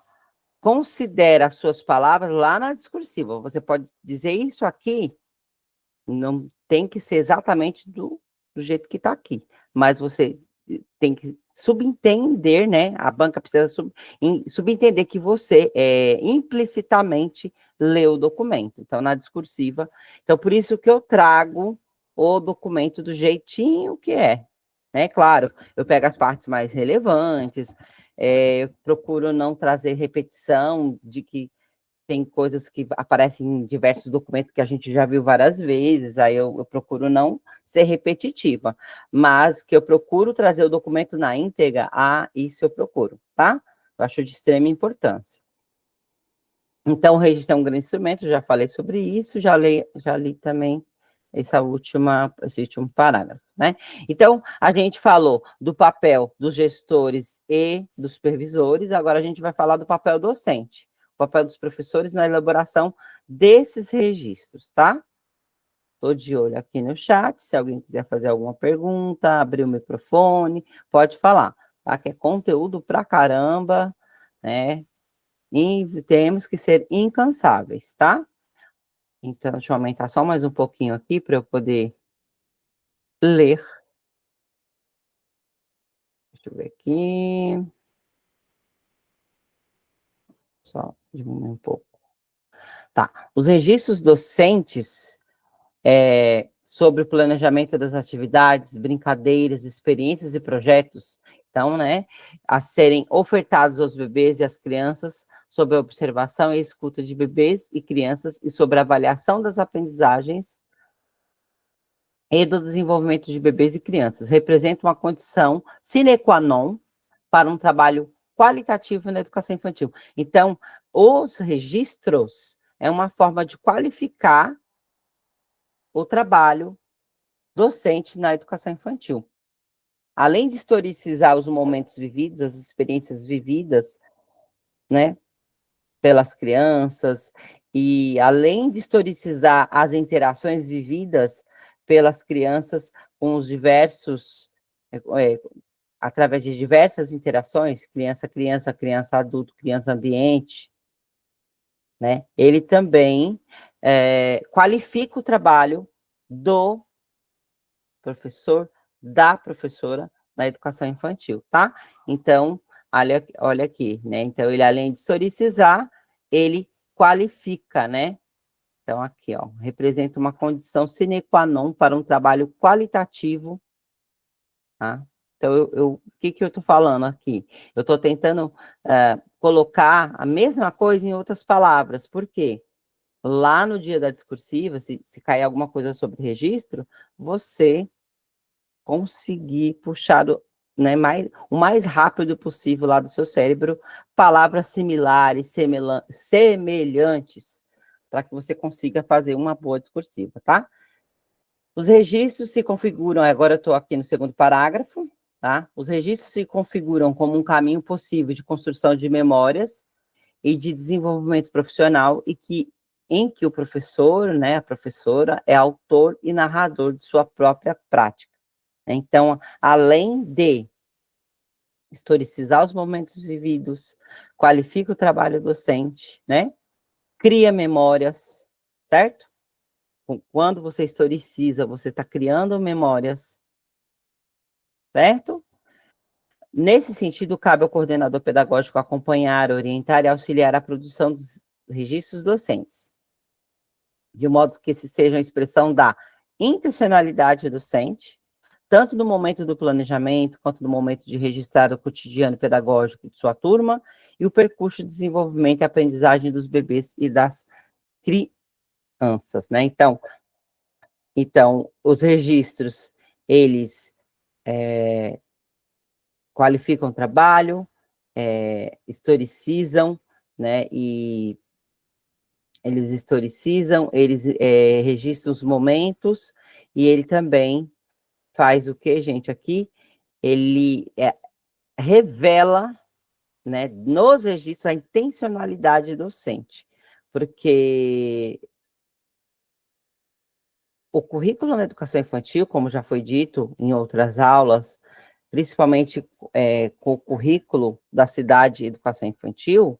considera as suas palavras lá na discursiva. Você pode dizer isso aqui, não tem que ser exatamente do jeito que está aqui, mas você tem que subentender, né? A banca precisa subentender que você implicitamente leu o documento. Então, na discursiva. Então, por isso que eu trago o documento do jeitinho que é. Né? Claro, eu pego as partes mais relevantes, eu procuro não trazer repetição de que tem coisas que aparecem em diversos documentos que a gente já viu várias vezes, aí eu procuro não ser repetitiva, mas que eu procuro trazer o documento na íntegra, isso eu procuro, tá? Eu acho de extrema importância. Então, o registro é um grande instrumento, já falei sobre isso, já li também esse último parágrafo, né? Então, a gente falou do papel dos gestores e dos supervisores, agora a gente vai falar do papel docente, o papel dos professores na elaboração desses registros, tá? Estou de olho aqui no chat, se alguém quiser fazer alguma pergunta, abrir o microfone, pode falar, tá? Que é conteúdo pra caramba, né? E temos que ser incansáveis, tá? Então, deixa eu aumentar só mais um pouquinho aqui para eu poder ler. Deixa eu ver aqui. Só diminuir um pouco. Tá. Os registros docentes sobre o planejamento das atividades, brincadeiras, experiências e projetos, então, né, a serem ofertados aos bebês e às crianças sobre a observação e escuta de bebês e crianças e sobre a avaliação das aprendizagens e do desenvolvimento de bebês e crianças, representa uma condição sine qua non para um trabalho qualitativo na educação infantil. Então, os registros é uma forma de qualificar o trabalho docente na educação infantil. Além de historicizar os momentos vividos, as experiências vividas, né, pelas crianças, e além de historicizar as interações vividas pelas crianças com os diversos, através de diversas interações, criança-criança, criança-adulto, criança-ambiente, né, ele também qualifica o trabalho do professor, da professora na educação infantil, tá? Então, olha aqui, né? Então, ele, além de historicizar, ele qualifica, né? Então, aqui, ó, representa uma condição sine qua non para um trabalho qualitativo, tá? Então, o que eu estou falando aqui? Eu estou tentando colocar a mesma coisa em outras palavras, por quê? Lá no dia da discursiva, se cair alguma coisa sobre registro, você conseguir puxar né, o mais rápido possível lá do seu cérebro palavras similares, semelhantes, para que você consiga fazer uma boa discursiva, tá? Os registros se configuram, agora eu estou aqui no segundo parágrafo, tá? Os registros se configuram como um caminho possível de construção de memórias e de desenvolvimento profissional em que o professor, né, a professora, é autor e narrador de sua própria prática. Então, além de historicizar os momentos vividos, qualifica o trabalho docente, né? Cria memórias, certo? Quando você historiciza, você está criando memórias, certo? Nesse sentido, cabe ao coordenador pedagógico acompanhar, orientar e auxiliar a produção dos registros docentes, de modo que esse seja a expressão da intencionalidade docente, tanto no momento do planejamento, quanto no momento de registrar o cotidiano pedagógico de sua turma, e o percurso de desenvolvimento e aprendizagem dos bebês e das crianças, né? Então os registros, eles qualificam o trabalho, historicizam, né? E eles historicizam, eles registram os momentos, e ele também faz o que, gente, aqui? Ele revela, né, nos registros, a intencionalidade docente, porque o currículo na educação infantil, como já foi dito em outras aulas, principalmente com o currículo da cidade educação infantil,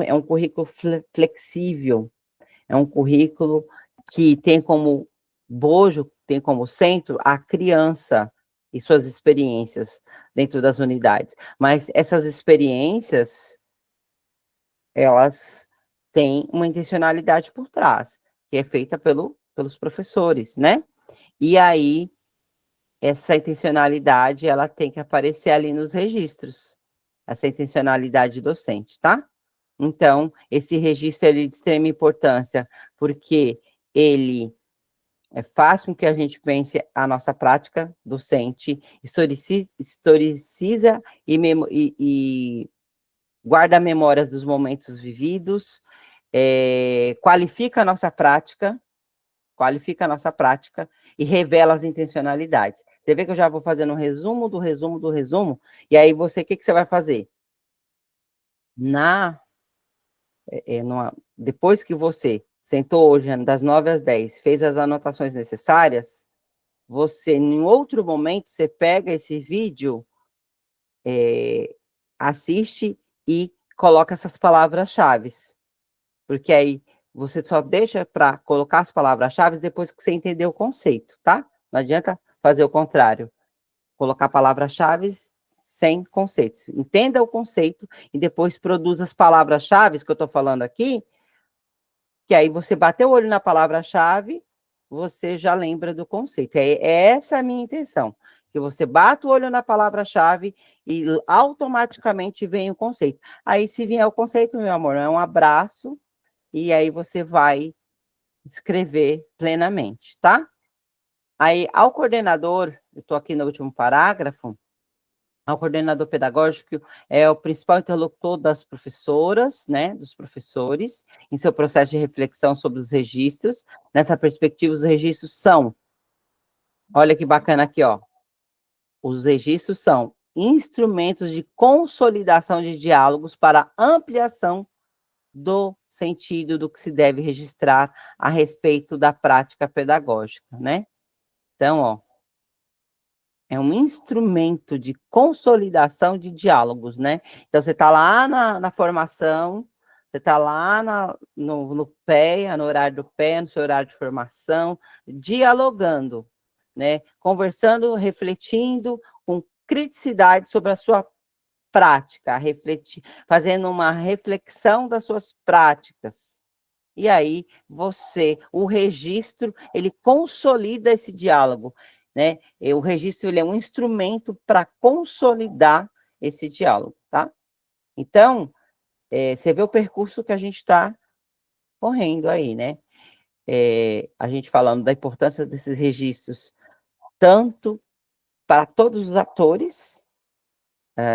é um currículo flexível, é um currículo que tem como bojo, tem como centro a criança e suas experiências dentro das unidades. Mas essas experiências, elas têm uma intencionalidade por trás, que é feita pelos professores, né? E aí, essa intencionalidade, ela tem que aparecer ali nos registros, essa intencionalidade docente, tá? Então, esse registro é de extrema importância, porque ele faz com que a gente pense a nossa prática docente, historiciza e guarda memórias dos momentos vividos, qualifica a nossa prática e revela as intencionalidades. Você vê que eu já vou fazendo um resumo do resumo do resumo, e aí você, o que você vai fazer? Depois que você sentou hoje, das 9 às 10, fez as anotações necessárias, você, em outro momento, você pega esse vídeo, assiste e coloca essas palavras-chave, porque aí você só deixa para colocar as palavras-chave depois que você entender o conceito, tá? Não adianta fazer o contrário. Colocar palavras-chave sem conceitos. Entenda o conceito e depois produza as palavras-chave que eu estou falando aqui, que aí você bateu o olho na palavra-chave, você já lembra do conceito. É essa a minha intenção, que você bata o olho na palavra-chave e automaticamente vem o conceito. Aí, se vier o conceito, meu amor, é um abraço, e aí você vai escrever plenamente, tá? Aí, ao coordenador, eu estou aqui no último parágrafo, ao coordenador pedagógico é o principal interlocutor das professoras, né, dos professores, em seu processo de reflexão sobre os registros. Nessa perspectiva, os registros são, olha que bacana aqui, ó, os registros são instrumentos de consolidação de diálogos para ampliação do sentido do que se deve registrar a respeito da prática pedagógica, né? Então, ó, é um instrumento de consolidação de diálogos, né? Então, você está lá na formação, você está lá no PEA, no horário do PEA, no seu horário de formação, dialogando, né? Conversando, refletindo com criticidade sobre a sua prática, fazendo uma reflexão das suas práticas. E aí, o registro, ele consolida esse diálogo, né? O registro, ele é um instrumento para consolidar esse diálogo, tá? Então, você vê o percurso que a gente está correndo aí, né? A gente falando da importância desses registros, tanto para todos os atores,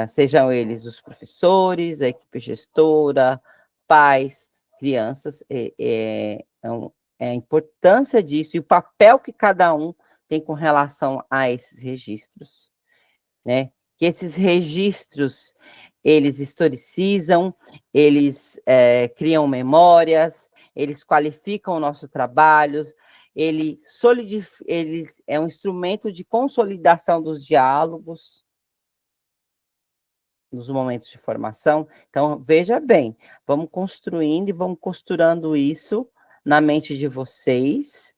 sejam eles os professores, a equipe gestora, pais, crianças, a importância disso e o papel que cada um tem com relação a esses registros, né? Que esses registros, eles historicizam, eles criam memórias, eles qualificam o nosso trabalho, eles é um instrumento de consolidação dos diálogos, nos momentos de formação. Então, veja bem, vamos construindo e vamos costurando isso na mente de vocês,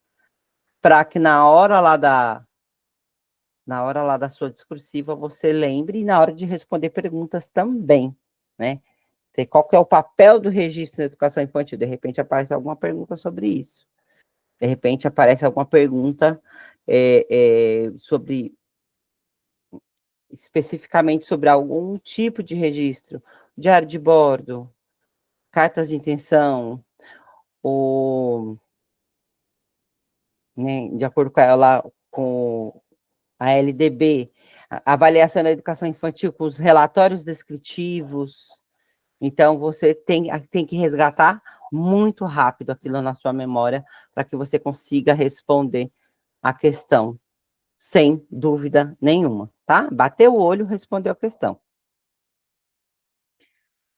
para que na hora lá da sua discursiva você lembre e na hora de responder perguntas também, né? Qual que é o papel do registro na educação infantil? De repente aparece alguma pergunta sobre isso. De repente aparece alguma pergunta especificamente sobre algum tipo de registro, diário de bordo, cartas de intenção, né, de acordo com a LDB, a avaliação da educação infantil com os relatórios descritivos. Então, você tem que resgatar muito rápido aquilo na sua memória para que você consiga responder a questão sem dúvida nenhuma, tá? Bateu o olho, respondeu a questão.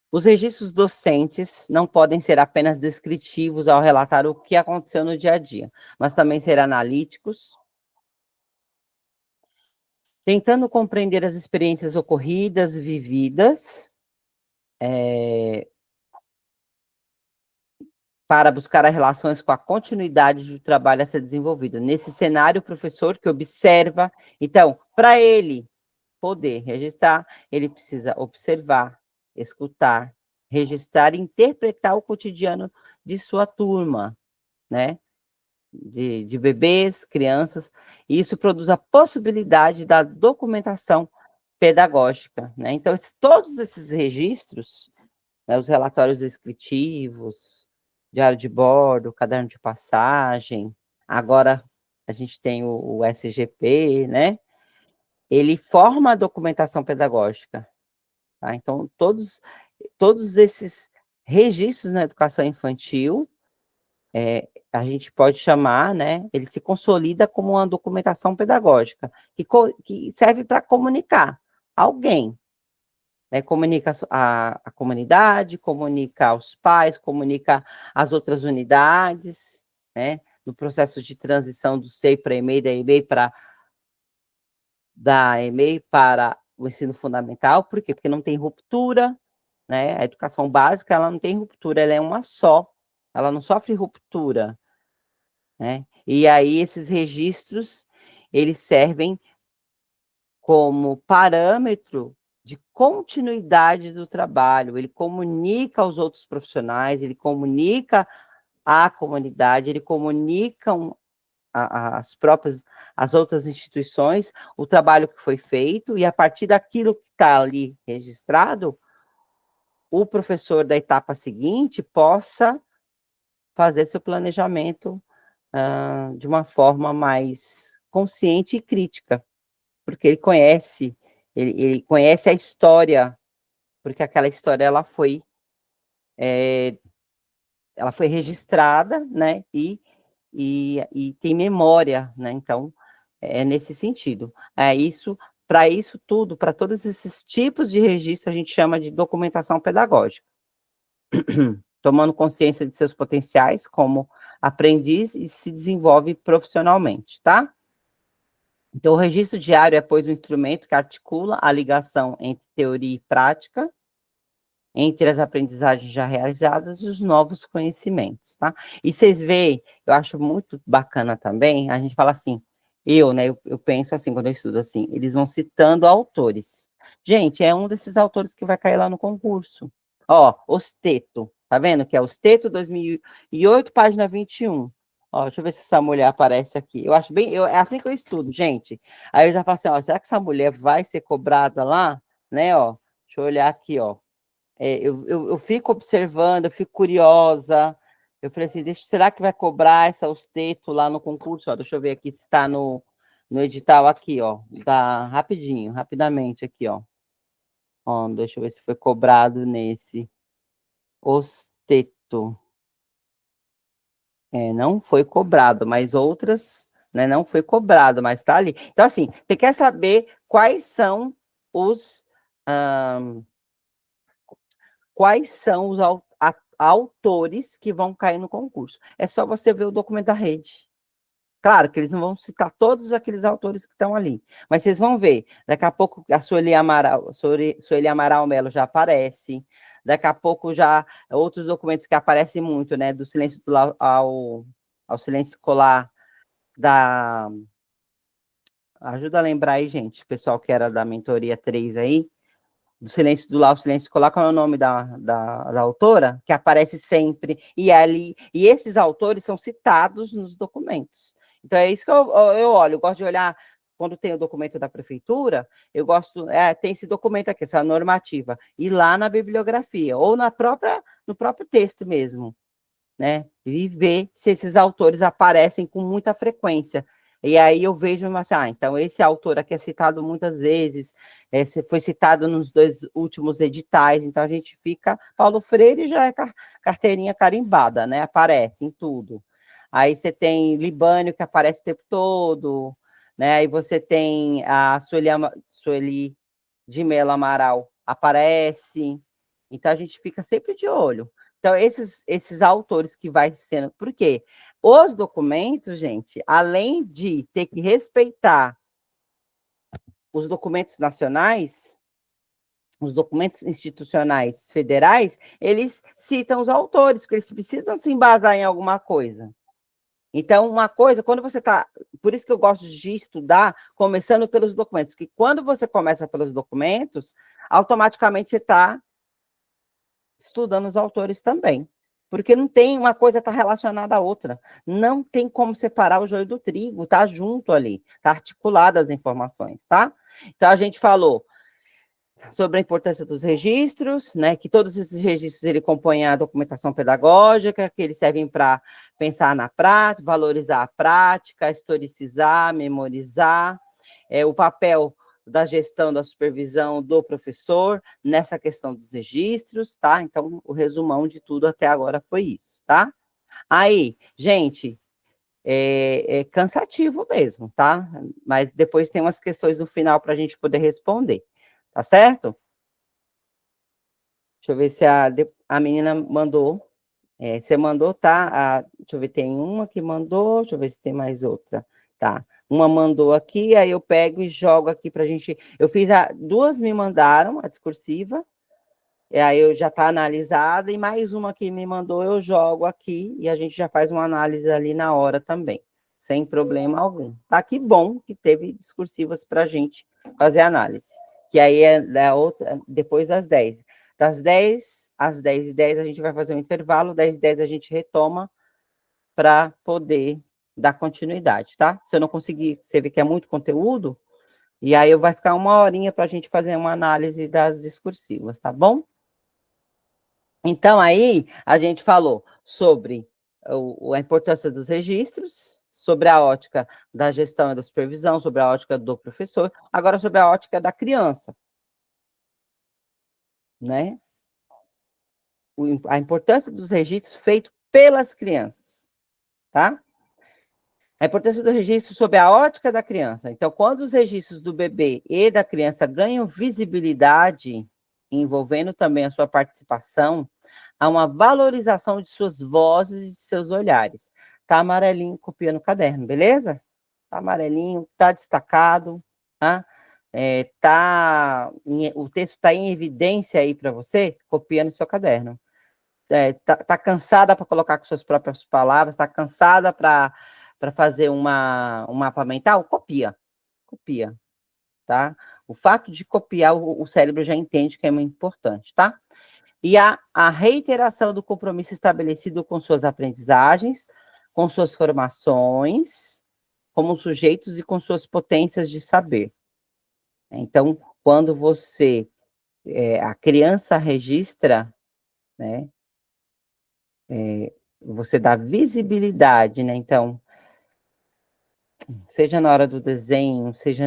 Os registros docentes não podem ser apenas descritivos ao relatar o que aconteceu no dia a dia, mas também ser analíticos, tentando compreender as experiências ocorridas, vividas, para buscar as relações com a continuidade do trabalho a ser desenvolvido. Nesse cenário, o professor que observa, então, para ele poder registrar, ele precisa observar, escutar, registrar e interpretar o cotidiano de sua turma, né? De bebês, crianças, e isso produz a possibilidade da documentação pedagógica, né? Então, todos esses registros, né, os relatórios descritivos, diário de bordo, caderno de passagem, agora a gente tem o SGP, né? Ele forma a documentação pedagógica, tá? Então, todos esses registros na educação infantil, a gente pode chamar, né? Ele se consolida como uma documentação pedagógica, que serve para comunicar alguém, né? Comunica a comunidade, comunica aos pais, comunica as outras unidades, né? No processo de transição do SEI para EMEI, da EMEI para o ensino fundamental. Por quê? Porque não tem ruptura, né? A educação básica, ela não tem ruptura, ela é uma só. ela não sofre ruptura, né? E aí esses registros, eles servem como parâmetro de continuidade do trabalho, ele comunica aos outros profissionais, ele comunica à comunidade, ele comunica as outras instituições, o trabalho que foi feito, e a partir daquilo que está ali registrado, o professor da etapa seguinte possa fazer seu planejamento de uma forma mais consciente e crítica, porque ele conhece a história, porque aquela história ela foi registrada, né, e tem memória, né, então, é nesse sentido. Para isso tudo, para todos esses tipos de registro, a gente chama de documentação pedagógica. Tomando consciência de seus potenciais como aprendiz e se desenvolve profissionalmente, tá? Então, o registro diário é, pois, um instrumento que articula a ligação entre teoria e prática, entre as aprendizagens já realizadas e os novos conhecimentos, tá? E vocês veem, eu acho muito bacana também, a gente fala assim, né, eu penso assim, quando eu estudo assim, eles vão citando autores. Gente, é um desses autores que vai cair lá no concurso. Ó, Osteto, tá vendo? Que é Osteto 2008, página 21. Ó, deixa eu ver se essa mulher aparece aqui. Eu acho bem, é assim que eu estudo, gente. Aí eu já falo assim, ó, será que essa mulher vai ser cobrada lá? Né, ó, deixa eu olhar aqui, ó. Eu fico observando, eu fico curiosa. Eu falei assim, será que vai cobrar essa Osteto lá no concurso? Ó, deixa eu ver aqui se está no edital aqui, ó. Tá rapidamente aqui, ó. Ó, deixa eu ver se foi cobrado nesse Osteto. Não foi cobrado, mas outras, né, não foi cobrado, mas está ali. Então, assim, você quer saber quais são os autores que vão cair no concurso. É só você ver o documento da rede. Claro que eles não vão citar todos aqueles autores que estão ali, mas vocês vão ver. Daqui a pouco a Sueli Amaral Melo já aparece. Daqui a pouco já outros documentos que aparecem muito, né? Do silêncio ao silêncio escolar da... Ajuda a lembrar aí, gente, o pessoal que era da mentoria 3 aí, do silêncio do lar, o silêncio escolar, qual é o nome da autora? Que aparece sempre, e esses autores são citados nos documentos. Então, é isso que eu olho, eu gosto de olhar, quando tem o documento da prefeitura, eu gosto, tem esse documento aqui, essa normativa, e lá na bibliografia, ou no próprio texto mesmo, né? E ver se esses autores aparecem com muita frequência. E aí eu vejo assim, então esse autor aqui é citado muitas vezes, foi citado nos 2 últimos editais, então a gente fica, Paulo Freire já é carteirinha carimbada, né? Aparece em tudo. Aí você tem Libânio, que aparece o tempo todo, né? Aí você tem a Sueli de Mello Amaral, aparece. Então a gente fica sempre de olho. Então, esses autores que vai sendo... Por quê? Os documentos, gente, além de ter que respeitar os documentos nacionais, os documentos institucionais federais, eles citam os autores, porque eles precisam se embasar em alguma coisa. Então, uma coisa, quando você está... Por isso que eu gosto de estudar começando pelos documentos, que quando você começa pelos documentos, automaticamente você está estudando os autores também. Porque não tem uma coisa tá relacionada à outra. Não tem como separar o joio do trigo, tá junto ali, tá articulado as informações, tá? Então, a gente falou sobre a importância dos registros, né, que todos esses registros ele compõem a documentação pedagógica, que eles servem para pensar na prática, valorizar a prática, historicizar, memorizar, o papel da gestão, da supervisão do professor nessa questão dos registros, tá? Então, o resumão de tudo até agora foi isso, tá? Aí, gente, é cansativo mesmo, tá? Mas depois tem umas questões no final para a gente poder responder, tá certo? Deixa eu ver se a menina mandou. Você mandou, tá? Deixa eu ver, tem uma que mandou, deixa eu ver se tem mais outra. Tá, uma mandou aqui, aí eu pego e jogo aqui pra gente. Eu fiz 2 me mandaram, a discursiva, e aí eu já está analisada, e mais uma que me mandou, eu jogo aqui, e a gente já faz uma análise ali na hora também, sem problema algum. Tá, que bom que teve discursivas para a gente fazer análise, que aí é da outra, depois das 10. Das 10 às 10h10 a gente vai fazer um intervalo, 10h10 a gente retoma para poder dar continuidade, tá? Se eu não conseguir, você vê que é muito conteúdo, e aí vai ficar uma horinha para a gente fazer uma análise das discursivas, tá bom? Então, aí, a gente falou sobre a importância dos registros, sobre a ótica da gestão e da supervisão, sobre a ótica do professor, agora sobre a ótica da criança, né? A importância dos registros feitos pelas crianças, tá? A importância do registro sob a ótica da criança. Então, quando os registros do bebê e da criança ganham visibilidade, envolvendo também a sua participação, há uma valorização de suas vozes e de seus olhares. Tá amarelinho, copia no caderno, beleza? Tá amarelinho, tá destacado, tá? O texto está em evidência aí para você, copia no seu caderno. Tá cansada para colocar com suas próprias palavras, tá cansada para fazer um mapa mental? Copia, tá? O fato de copiar, o cérebro já entende que é muito importante, tá? E a reiteração do compromisso estabelecido com suas aprendizagens, com suas formações, como sujeitos e com suas potências de saber. Então, quando a criança registra, né, você dá visibilidade, né? Então, seja na hora do desenho, seja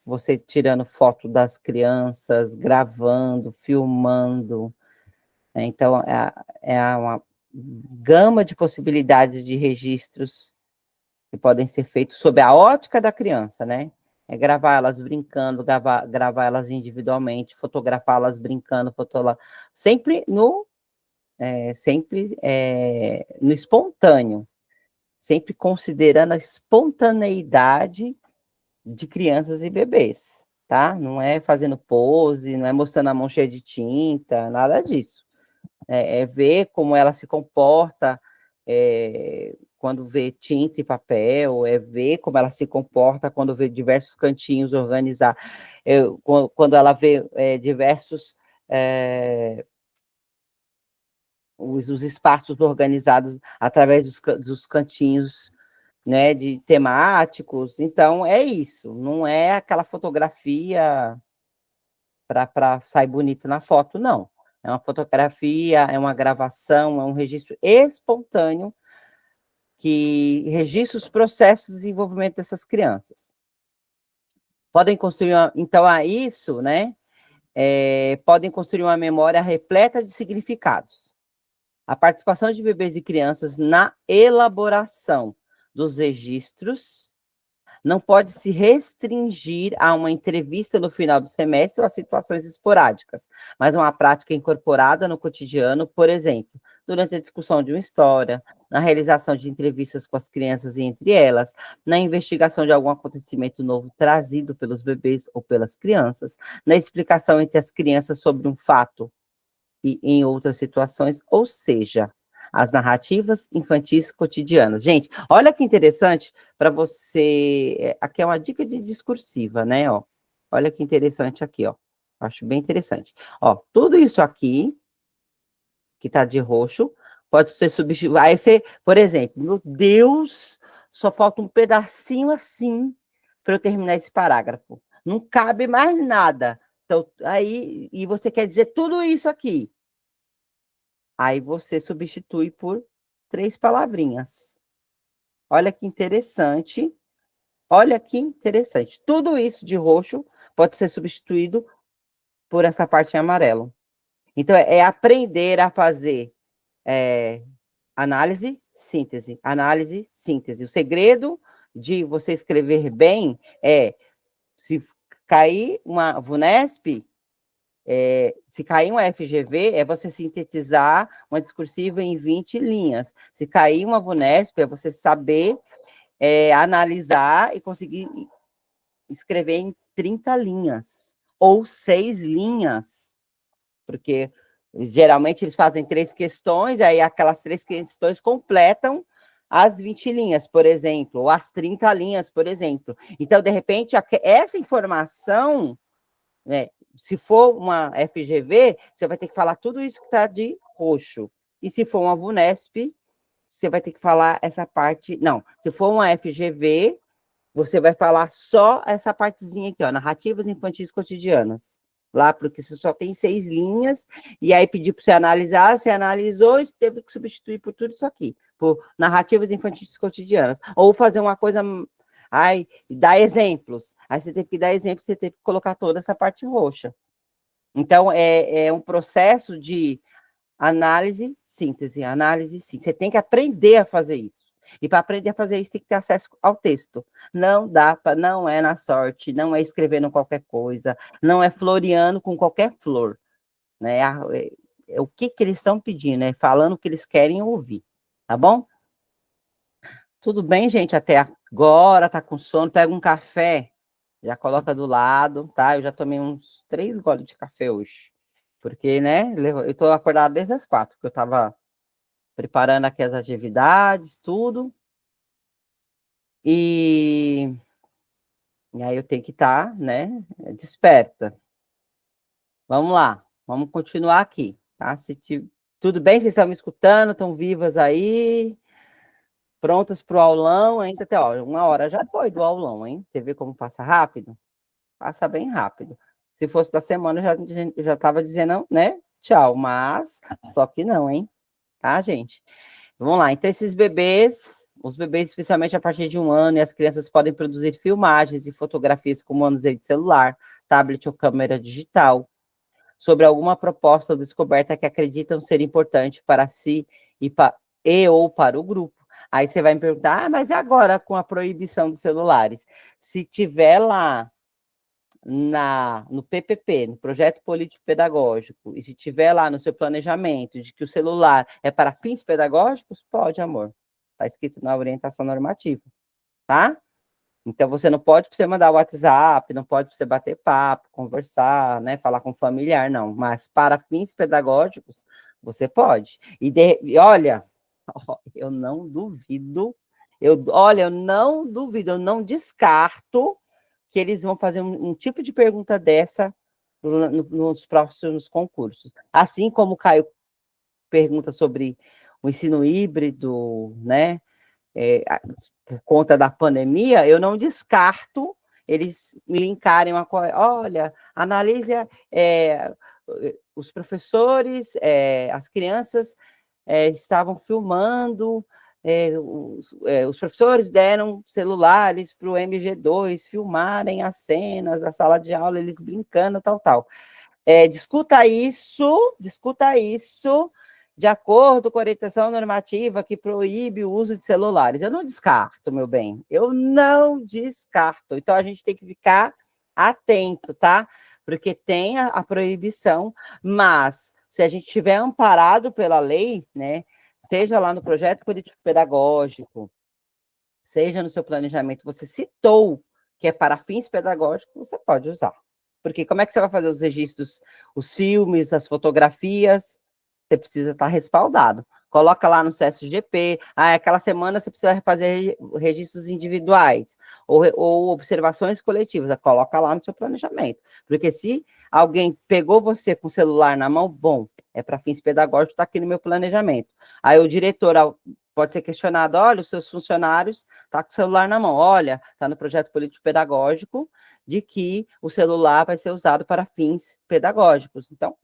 você tirando foto das crianças, gravando, filmando, né? Então, uma gama de possibilidades de registros que podem ser feitos sob a ótica da criança, né? Gravar elas brincando, gravar elas individualmente, fotografá-las brincando, sempre no espontâneo, sempre considerando a espontaneidade de crianças e bebês, tá? Não é fazendo pose, não é mostrando a mão cheia de tinta, nada disso. É ver como ela se comporta quando vê tinta e papel, é ver como ela se comporta quando vê diversos cantinhos organizados, quando ela vê diversos os espaços organizados através dos cantinhos, né, de temáticos. Então, é isso, não é aquela fotografia para sair bonito na foto, não. É uma fotografia, é uma gravação, é um registro espontâneo que registra os processos de desenvolvimento dessas crianças. Podem construir, então, a isso, né, podem construir uma memória repleta de significados. A participação de bebês e crianças na elaboração dos registros não pode se restringir a uma entrevista no final do semestre ou a situações esporádicas, mas uma prática incorporada no cotidiano, por exemplo, durante a discussão de uma história, na realização de entrevistas com as crianças e entre elas, na investigação de algum acontecimento novo trazido pelos bebês ou pelas crianças, na explicação entre as crianças sobre um fato e em outras situações, ou seja, as narrativas infantis cotidianas. Gente, olha que interessante para você. Aqui é uma dica de discursiva, né? Ó, olha que interessante aqui, ó. Acho bem interessante. Ó, tudo isso aqui, que tá de roxo, pode ser substituído. Aí você, por exemplo, meu Deus, só falta um pedacinho assim para eu terminar esse parágrafo. Não cabe mais nada. Então, aí, e você quer dizer tudo isso aqui. Aí você substitui por 3 palavrinhas. Olha que interessante. Olha que interessante. Tudo isso de roxo pode ser substituído por essa parte em amarelo. Então, é aprender a fazer análise, síntese. Análise, síntese. O segredo de você escrever bem se cair uma VUNESP, se cair uma FGV, é você sintetizar uma discursiva em 20 linhas. Se cair uma VUNESP, é você saber analisar e conseguir escrever em 30 linhas, ou 6 linhas, porque Geralmente eles fazem 3 questões, aí aquelas 3 questões completam as 20 linhas, por exemplo, ou as 30 linhas, por exemplo. Então, de repente, essa informação, né, se for uma FGV, você vai ter que falar tudo isso que está de roxo. E se for uma VUNESP, você vai ter que falar essa parte... Não, se for uma FGV, você vai falar só essa partezinha aqui, ó, narrativas infantis cotidianas. Lá, porque você só tem 6 linhas, e aí pediu para você analisar, você analisou e teve que substituir por tudo isso aqui, por narrativas infantis cotidianas. Ou fazer uma coisa, dar exemplos. Aí você teve que dar exemplos, você teve que colocar toda essa parte roxa. Então, é um processo de análise, síntese, análise, síntese. Você tem que aprender a fazer isso. E para aprender a fazer isso, tem que ter acesso ao texto. Não dá para, não é na sorte, não é escrevendo qualquer coisa, não é floreando com qualquer flor. Né? O que eles estão pedindo, é falando o que eles querem ouvir. Tá bom? Tudo bem, gente? Até agora, tá com sono, pega um café, já coloca do lado, tá? Eu já tomei uns 3 goles de café hoje. Porque, né, eu tô acordado desde as 4, porque eu tava preparando aqui as atividades, tudo. E aí eu tenho que estar, né, desperta. Vamos lá, vamos continuar aqui, tá? Tudo bem? Vocês estão me escutando? Estão vivas aí? Prontas para o aulão? Ainda até, ó, 1 hora já foi do aulão, hein? Você vê como passa rápido? Passa bem rápido. Se fosse da semana, eu já estava dizendo, né, tchau, mas só que não, hein? Tá, gente? Vamos lá, então esses bebês, os bebês especialmente a partir de 1 ano, e as crianças podem produzir filmagens e fotografias com manuseio de celular, tablet ou câmera digital, sobre alguma proposta ou descoberta que acreditam ser importante para si ou para o grupo. Aí você vai me perguntar, mas e agora com a proibição dos celulares? Se tiver lá no PPP, no Projeto Político Pedagógico, e se tiver lá no seu planejamento de que o celular é para fins pedagógicos, pode, amor. Está escrito na orientação normativa, tá? Então, você não pode você mandar o WhatsApp, não pode você bater papo, conversar, né, falar com familiar, não. Mas para fins pedagógicos, você pode. E olha, eu não duvido, eu não duvido, eu não descarto que eles vão fazer um tipo de pergunta dessa nos próximos concursos. Assim como o Caio pergunta sobre o ensino híbrido, né, por conta da pandemia, eu não descarto eles linkarem uma coisa. Olha, analise os professores, as crianças estavam filmando, os professores deram celulares para o MG2 filmarem as cenas da sala de aula, eles brincando, tal. Discuta isso de acordo com a orientação normativa que proíbe o uso de celulares. Eu não descarto, meu bem, eu não descarto. Então, a gente tem que ficar atento, tá? Porque tem a proibição, mas se a gente tiver amparado pela lei, né, seja lá no projeto político pedagógico, seja no seu planejamento, você citou que é para fins pedagógicos, você pode usar. Porque como é que você vai fazer os registros, os filmes, as fotografias? Você precisa estar respaldado. Coloca lá no CSGP, aquela semana você precisa fazer registros individuais, ou observações coletivas, coloca lá no seu planejamento. Porque se alguém pegou você com o celular na mão, bom, é para fins pedagógicos, está aqui no meu planejamento. Aí o diretor pode ser questionado, olha, os seus funcionários estão com o celular na mão, olha, está no projeto político pedagógico de que o celular vai ser usado para fins pedagógicos. Então,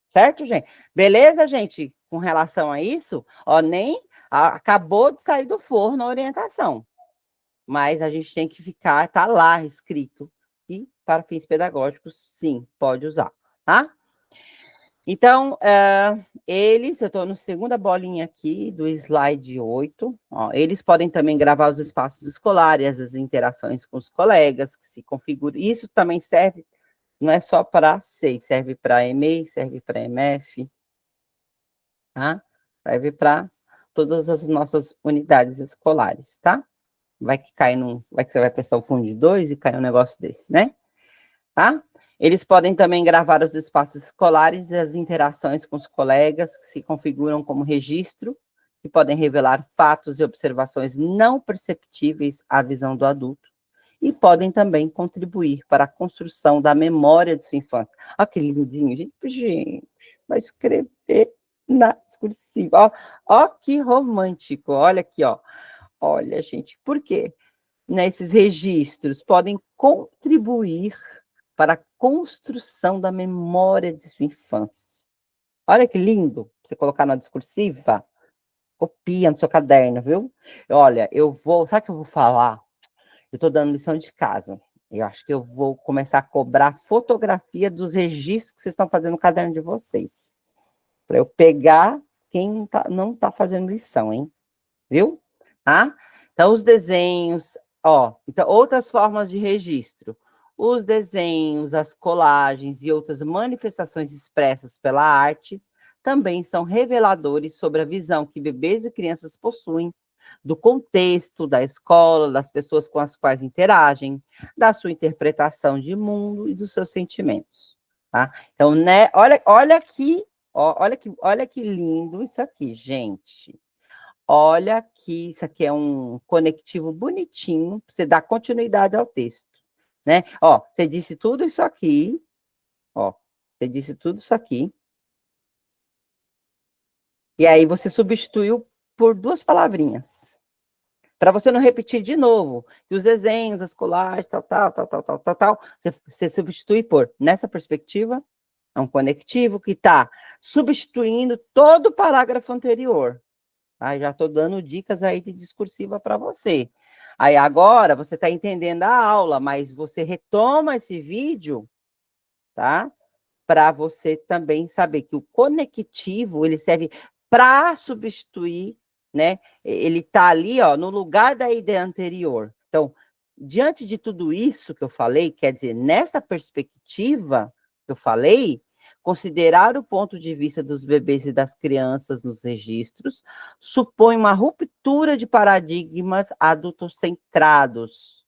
certo, gente? Beleza, gente? Com relação a isso, ó, acabou de sair do forno a orientação. Mas a gente tem que tá lá escrito. E para fins pedagógicos, sim, pode usar, tá? Então, eu estou na segunda bolinha aqui do slide 8. Ó, eles podem também gravar os espaços escolares, as interações com os colegas, que se configuram. Isso também serve, não é só para SEI, serve para EMEI, serve para EMF, tá? Serve para todas as nossas unidades escolares, tá? Vai que você vai prestar o fundo de 2 e cai um negócio desse, né? Tá? Eles podem também gravar os espaços escolares e as interações com os colegas, que se configuram como registro, e podem revelar fatos e observações não perceptíveis à visão do adulto, e podem também contribuir para a construção da memória de sua infância. Olha que lindinho, gente, vai escrever na discursiva. Ó, que romântico, olha aqui, ó. Olha, gente, por quê? Esses registros podem contribuir para a construção da memória de sua infância. Olha que lindo, você colocar na discursiva, copia no seu caderno, viu? Olha, sabe o que eu vou falar? Eu estou dando lição de casa. Eu acho que eu vou começar a cobrar fotografia dos registros que vocês estão fazendo no caderno de vocês. Para eu pegar quem não está fazendo lição, hein? Viu? Tá? Então, os desenhos, então, outras formas de registro. Os desenhos, as colagens e outras manifestações expressas pela arte também são reveladores sobre a visão que bebês e crianças possuem do contexto, da escola, das pessoas com as quais interagem, da sua interpretação de mundo e dos seus sentimentos. Tá? Então, né, olha aqui, olha que lindo isso aqui, gente. Olha aqui, isso aqui é um conectivo bonitinho, para você dar continuidade ao texto, né? Você disse tudo isso aqui, você disse tudo isso aqui, e aí você substituiu por 2 palavrinhas, para você não repetir de novo, e os desenhos, as colagens, tal, você substitui por, nessa perspectiva, é um conectivo que está substituindo todo o parágrafo anterior. Aí já estou dando dicas aí de discursiva para você. Aí agora você está entendendo a aula, mas você retoma esse vídeo, tá? Para você também saber que o conectivo, ele serve para substituir, né? Ele está ali, no lugar da ideia anterior. Então, diante de tudo isso que eu falei, quer dizer, nessa perspectiva que eu falei, considerar o ponto de vista dos bebês e das crianças nos registros supõe uma ruptura de paradigmas adultocentrados,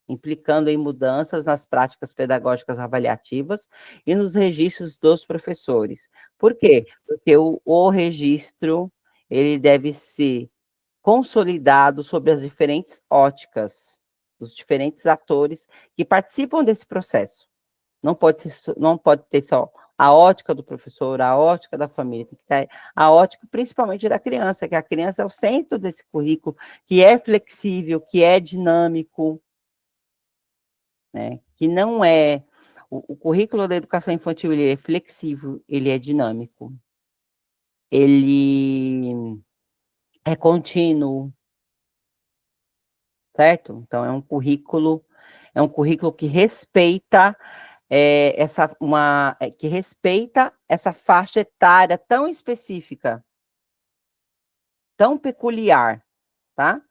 implicando em mudanças nas práticas pedagógicas avaliativas e nos registros dos professores. Por quê? Porque o registro, ele deve ser consolidado sobre as diferentes óticas, dos diferentes atores que participam desse processo. Não pode ter só a ótica do professor, a ótica da família, tem que ter a ótica principalmente da criança, que a criança é o centro desse currículo, que é flexível, que é dinâmico, né? Que não é... O currículo da educação infantil, ele é flexível, ele é dinâmico, ele é contínuo, certo? Então, é um currículo que respeita essa faixa etária tão específica, tão peculiar, tá?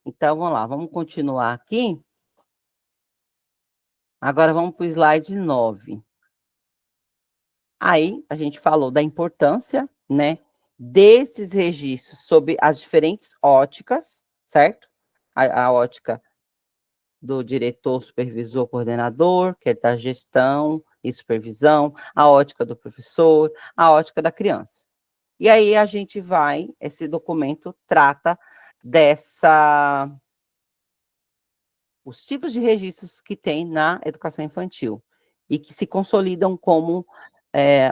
Então, vamos lá, vamos continuar aqui. Agora, vamos para o slide 9. Aí, a gente falou da importância, né, desses registros sob as diferentes óticas, certo? A ótica do diretor, supervisor, coordenador, que é da gestão e supervisão, a ótica do professor, a ótica da criança. E aí a gente esse documento trata os tipos de registros que tem na educação infantil e que se consolidam como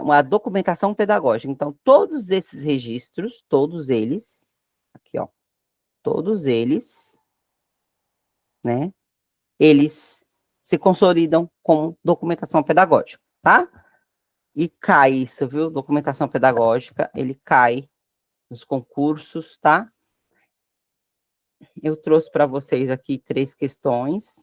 uma documentação pedagógica. Então, todos esses registros, todos eles, aqui, todos eles, né, eles se consolidam como documentação pedagógica, tá? E cai isso, viu? Documentação pedagógica, ele cai nos concursos, tá? Eu trouxe para vocês aqui 3 questões,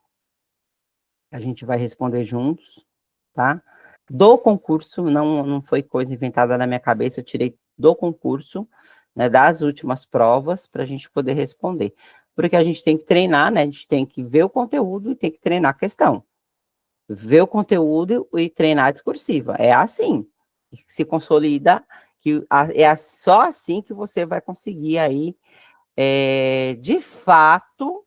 a gente vai responder juntos, tá? Do concurso, não foi coisa inventada na minha cabeça, eu tirei do concurso, né, das últimas provas, para a gente poder responder. Porque a gente tem que treinar, né? A gente tem que ver o conteúdo e tem que treinar a questão. Ver o conteúdo e treinar a discursiva. É assim que se consolida, só assim que você vai conseguir aí, de fato,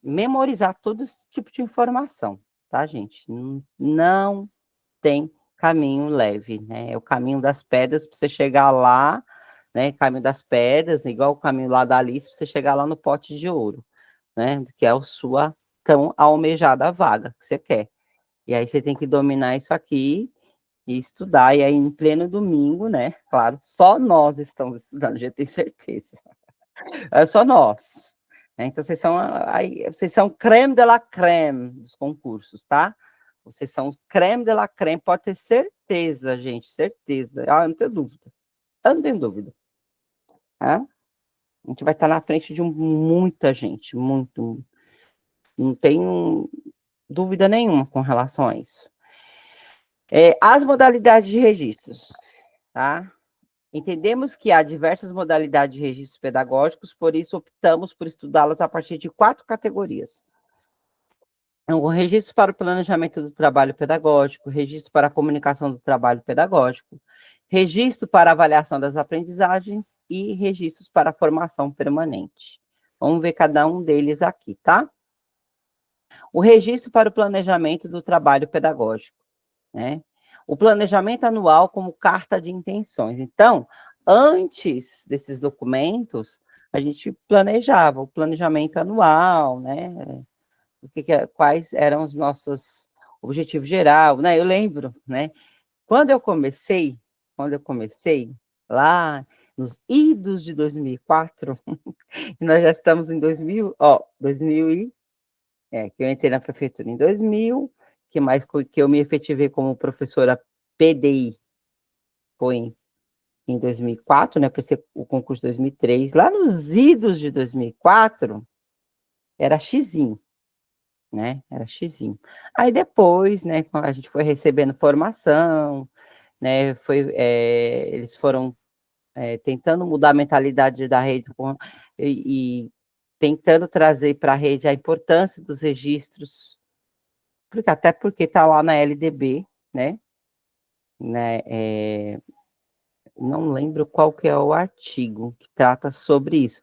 memorizar todo esse tipo de informação, tá, gente? Não tem caminho leve, né? É o caminho das pedras para você chegar lá, né? Caminho das pedras, igual o caminho lá da Alice, para você chegar lá no pote de ouro, né? Que é a sua tão almejada vaga que você quer. E aí você tem que dominar isso aqui e estudar. E aí, em pleno domingo, né? Claro, só nós estamos estudando, já tenho certeza. É só nós. Né? Então, vocês são creme de la creme dos concursos, tá? Vocês são creme de la creme, pode ter certeza, gente, certeza. Ah, eu não tenho dúvida. Eu não tenho dúvida. Tá? A gente vai estar na frente de muita gente, muito. Não tenho dúvida nenhuma com relação a isso. As modalidades de registros, tá? Entendemos que há diversas modalidades de registros pedagógicos, por isso optamos por estudá-las a partir de 4 categorias. O registro para o planejamento do trabalho pedagógico, registro para a comunicação do trabalho pedagógico, registro para a avaliação das aprendizagens e registros para a formação permanente. Vamos ver cada um deles aqui, tá? O registro para o planejamento do trabalho pedagógico, né? O planejamento anual como carta de intenções. Então, antes desses documentos, a gente planejava o planejamento anual, né? Quais eram os nossos objetivos gerais, né? Eu lembro, né? Quando eu comecei lá nos idos de 2004, e nós já estamos em 2000, 2000 que eu entrei na prefeitura em 2000, que eu me efetivei como professora PDI foi em 2004, né? Por ser o concurso de 2003. Lá nos idos de 2004, era xizinho, né? Era xizinho. Aí depois, né, a gente foi recebendo formação, né? Eles foram tentando mudar a mentalidade da rede e tentando trazer para a rede a importância dos registros, até porque está lá na LDB, né? Não lembro qual que é o artigo que trata sobre isso.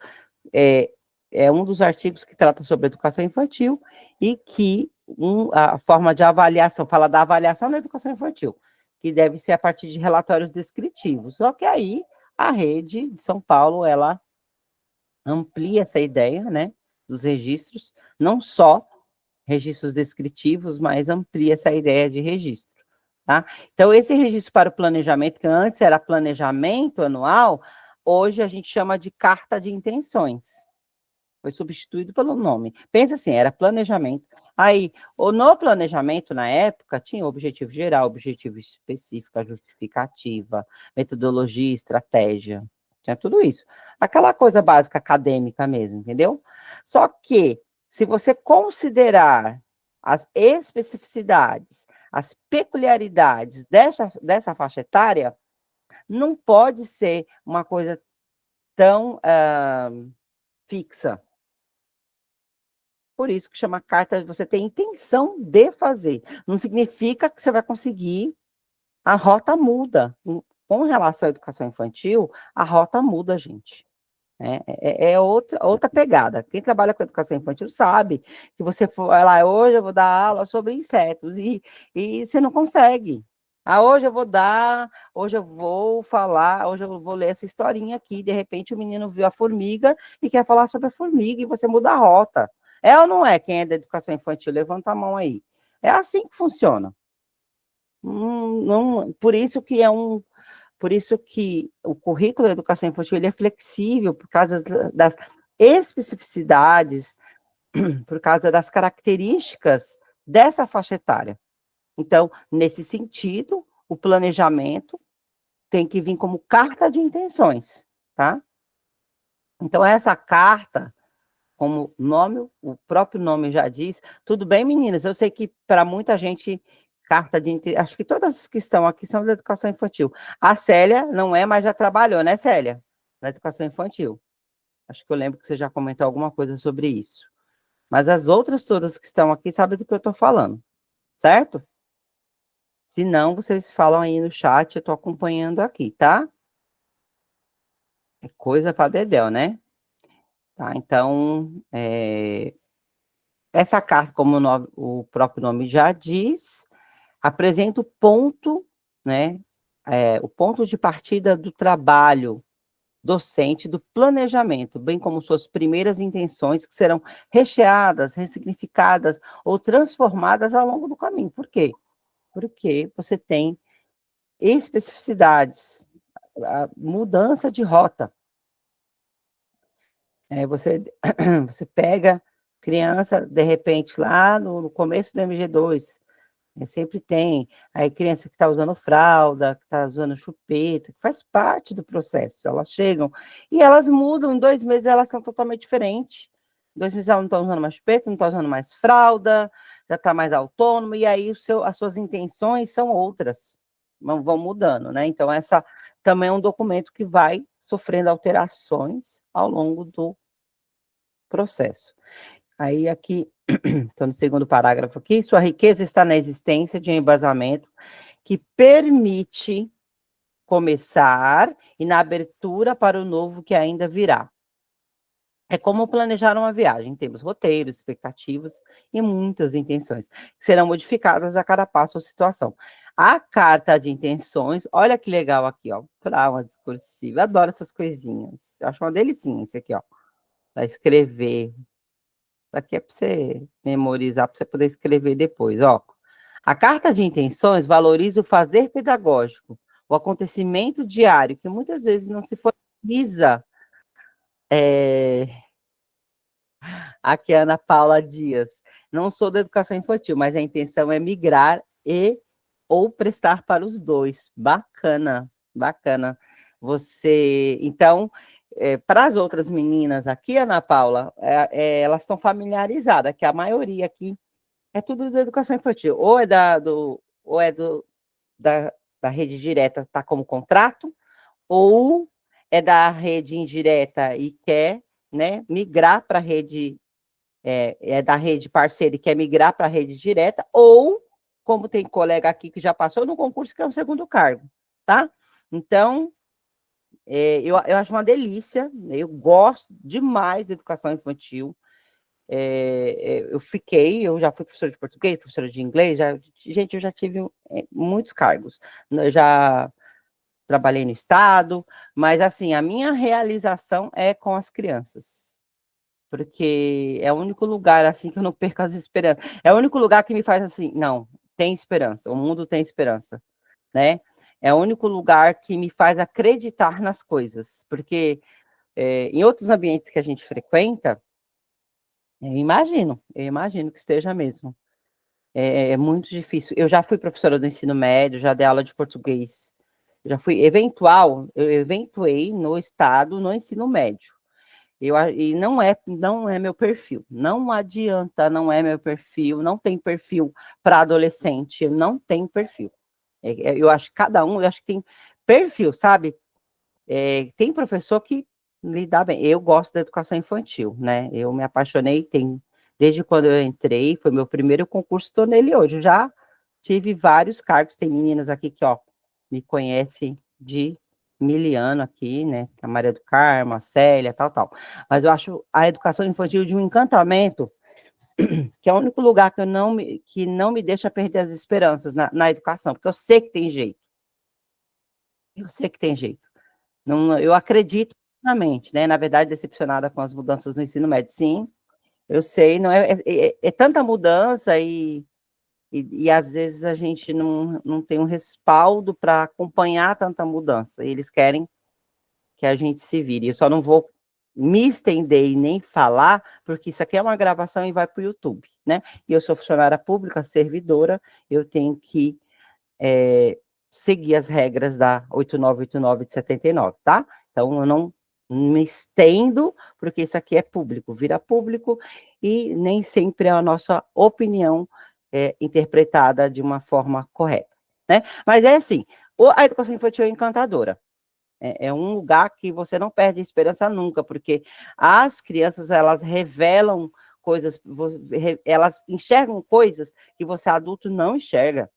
É um dos artigos que trata sobre educação infantil e que a forma de avaliação, fala da avaliação da educação infantil, que deve ser a partir de relatórios descritivos. Só que aí a rede de São Paulo, ela amplia essa ideia, né, dos registros, não só registros descritivos, mas amplia essa ideia de registro. Tá? Então, esse registro para o planejamento, que antes era planejamento anual, hoje a gente chama de carta de intenções. Foi substituído pelo nome. Pensa assim, era planejamento. Aí, no planejamento, na época, tinha objetivo geral, objetivo específico, justificativa, metodologia, estratégia. Tinha tudo isso. Aquela coisa básica acadêmica mesmo, entendeu? Só que, se você considerar as especificidades, as peculiaridades dessa faixa etária, não pode ser uma coisa tão fixa. Por isso que chama carta, você tem intenção de fazer. Não significa que você vai conseguir, a rota muda. Com relação à educação infantil, a rota muda, gente. É outra pegada. Quem trabalha com educação infantil sabe que você vai lá, hoje eu vou dar aula sobre insetos, e você não consegue. Hoje eu vou dar, hoje eu vou falar, hoje eu vou ler essa historinha aqui, de repente o menino viu a formiga e quer falar sobre a formiga, e você muda a rota. É ou não é? Quem é da educação infantil, levanta a mão aí. É assim que funciona. Por isso que o currículo da educação infantil ele é flexível por causa das especificidades, por causa das características dessa faixa etária. Então, nesse sentido, o planejamento tem que vir como carta de intenções, tá? Então, essa carta, como o próprio nome já diz, tudo bem, meninas, eu sei que para muita gente, acho que todas as que estão aqui são da educação infantil. A Célia não é, mas já trabalhou, né, Célia? Na educação infantil. Acho que eu lembro que você já comentou alguma coisa sobre isso. Mas as outras todas que estão aqui sabem do que eu estou falando, certo? Se não, vocês falam aí no chat, eu estou acompanhando aqui, tá? É coisa para dedéu, né? Tá, então, Essa carta, como o próprio nome já diz, apresenta o ponto, né, o ponto de partida do trabalho docente, do planejamento, bem como suas primeiras intenções, que serão recheadas, ressignificadas ou transformadas ao longo do caminho. Por quê? Porque você tem especificidades, a mudança de rota. Você, você pega criança, de repente, lá no começo do MG2, sempre tem, aí criança que está usando fralda, que está usando chupeta, que faz parte do processo, elas chegam, e elas mudam, em 2 meses elas são totalmente diferentes, em 2 meses elas não estão usando mais chupeta, não estão usando mais fralda, já está mais autônoma, e aí as suas intenções são outras, vão mudando, né? Então, essa também é um documento que vai sofrendo alterações ao longo do processo. Aí, aqui, estou no segundo parágrafo aqui, sua riqueza está na existência de um embasamento que permite começar e na abertura para o novo que ainda virá. É como planejar uma viagem, temos roteiros, expectativas e muitas intenções, que serão modificadas a cada passo ou situação. A carta de intenções, olha que legal aqui, ó, para uma discursiva, adoro essas coisinhas, eu acho uma delicinha esse aqui, ó, para escrever. Aqui é para você memorizar, para você poder escrever depois, ó. A carta de intenções valoriza o fazer pedagógico, o acontecimento diário, que muitas vezes não se formaliza. Aqui é a Ana Paula Dias. Não sou da educação infantil, mas a intenção é migrar ou prestar para os dois. Bacana, bacana. Então, para as outras meninas aqui, Ana Paula, elas estão familiarizadas, que a maioria aqui é tudo da educação infantil, ou é da rede direta, está como contrato, ou é da rede indireta e quer, né, migrar para a rede, da rede parceira e quer migrar para a rede direta, ou, como tem colega aqui que já passou no concurso, que é um segundo cargo, tá? Então, eu acho uma delícia, eu gosto demais da educação infantil. Eu já fui professora de português, professora de inglês, gente, eu já tive muitos cargos, eu já trabalhei no Estado, mas assim, a minha realização é com as crianças, porque é o único lugar assim que eu não perco as esperanças, é o único lugar que me faz assim, não, tem esperança, o mundo tem esperança, né? É o único lugar que me faz acreditar nas coisas, porque em outros ambientes que a gente frequenta, eu imagino que esteja mesmo. É muito difícil. Eu já fui professora do ensino médio, já dei aula de português. Já fui eu eventuei no estado, no ensino médio. E não é meu perfil. Não adianta, não é meu perfil. Não tem perfil para adolescente. Não tem perfil. Eu acho que cada um, eu acho que tem perfil, sabe? Tem professor que lidar bem. Eu gosto da educação infantil, né? Eu me apaixonei, desde quando eu entrei, foi meu primeiro concurso, estou nele hoje. Eu já tive vários cargos, tem meninas aqui que, ó, me conhecem de miliano aqui, né? A Maria do Carmo, a Célia, tal. Mas eu acho a educação infantil de um encantamento, que é o único lugar que não me deixa perder as esperanças na educação, porque eu sei que tem jeito. Eu sei que tem jeito. Não, eu acredito plenamente, né? Na verdade, decepcionada com as mudanças no ensino médio. Sim, eu sei, não é tanta mudança e às vezes a gente não tem um respaldo para acompanhar tanta mudança. E eles querem que a gente se vire. Eu só não vou me estender e nem falar, porque isso aqui é uma gravação e vai para o YouTube, né? E eu sou funcionária pública, servidora, eu tenho que seguir as regras da 8989 de 79, tá? Então, eu não me estendo, porque isso aqui é público, vira público, e nem sempre a nossa opinião é interpretada de uma forma correta, né? Mas é assim, a educação infantil é encantadora. É um lugar que você não perde esperança nunca, porque as crianças, elas revelam coisas, elas enxergam coisas que você adulto não enxerga.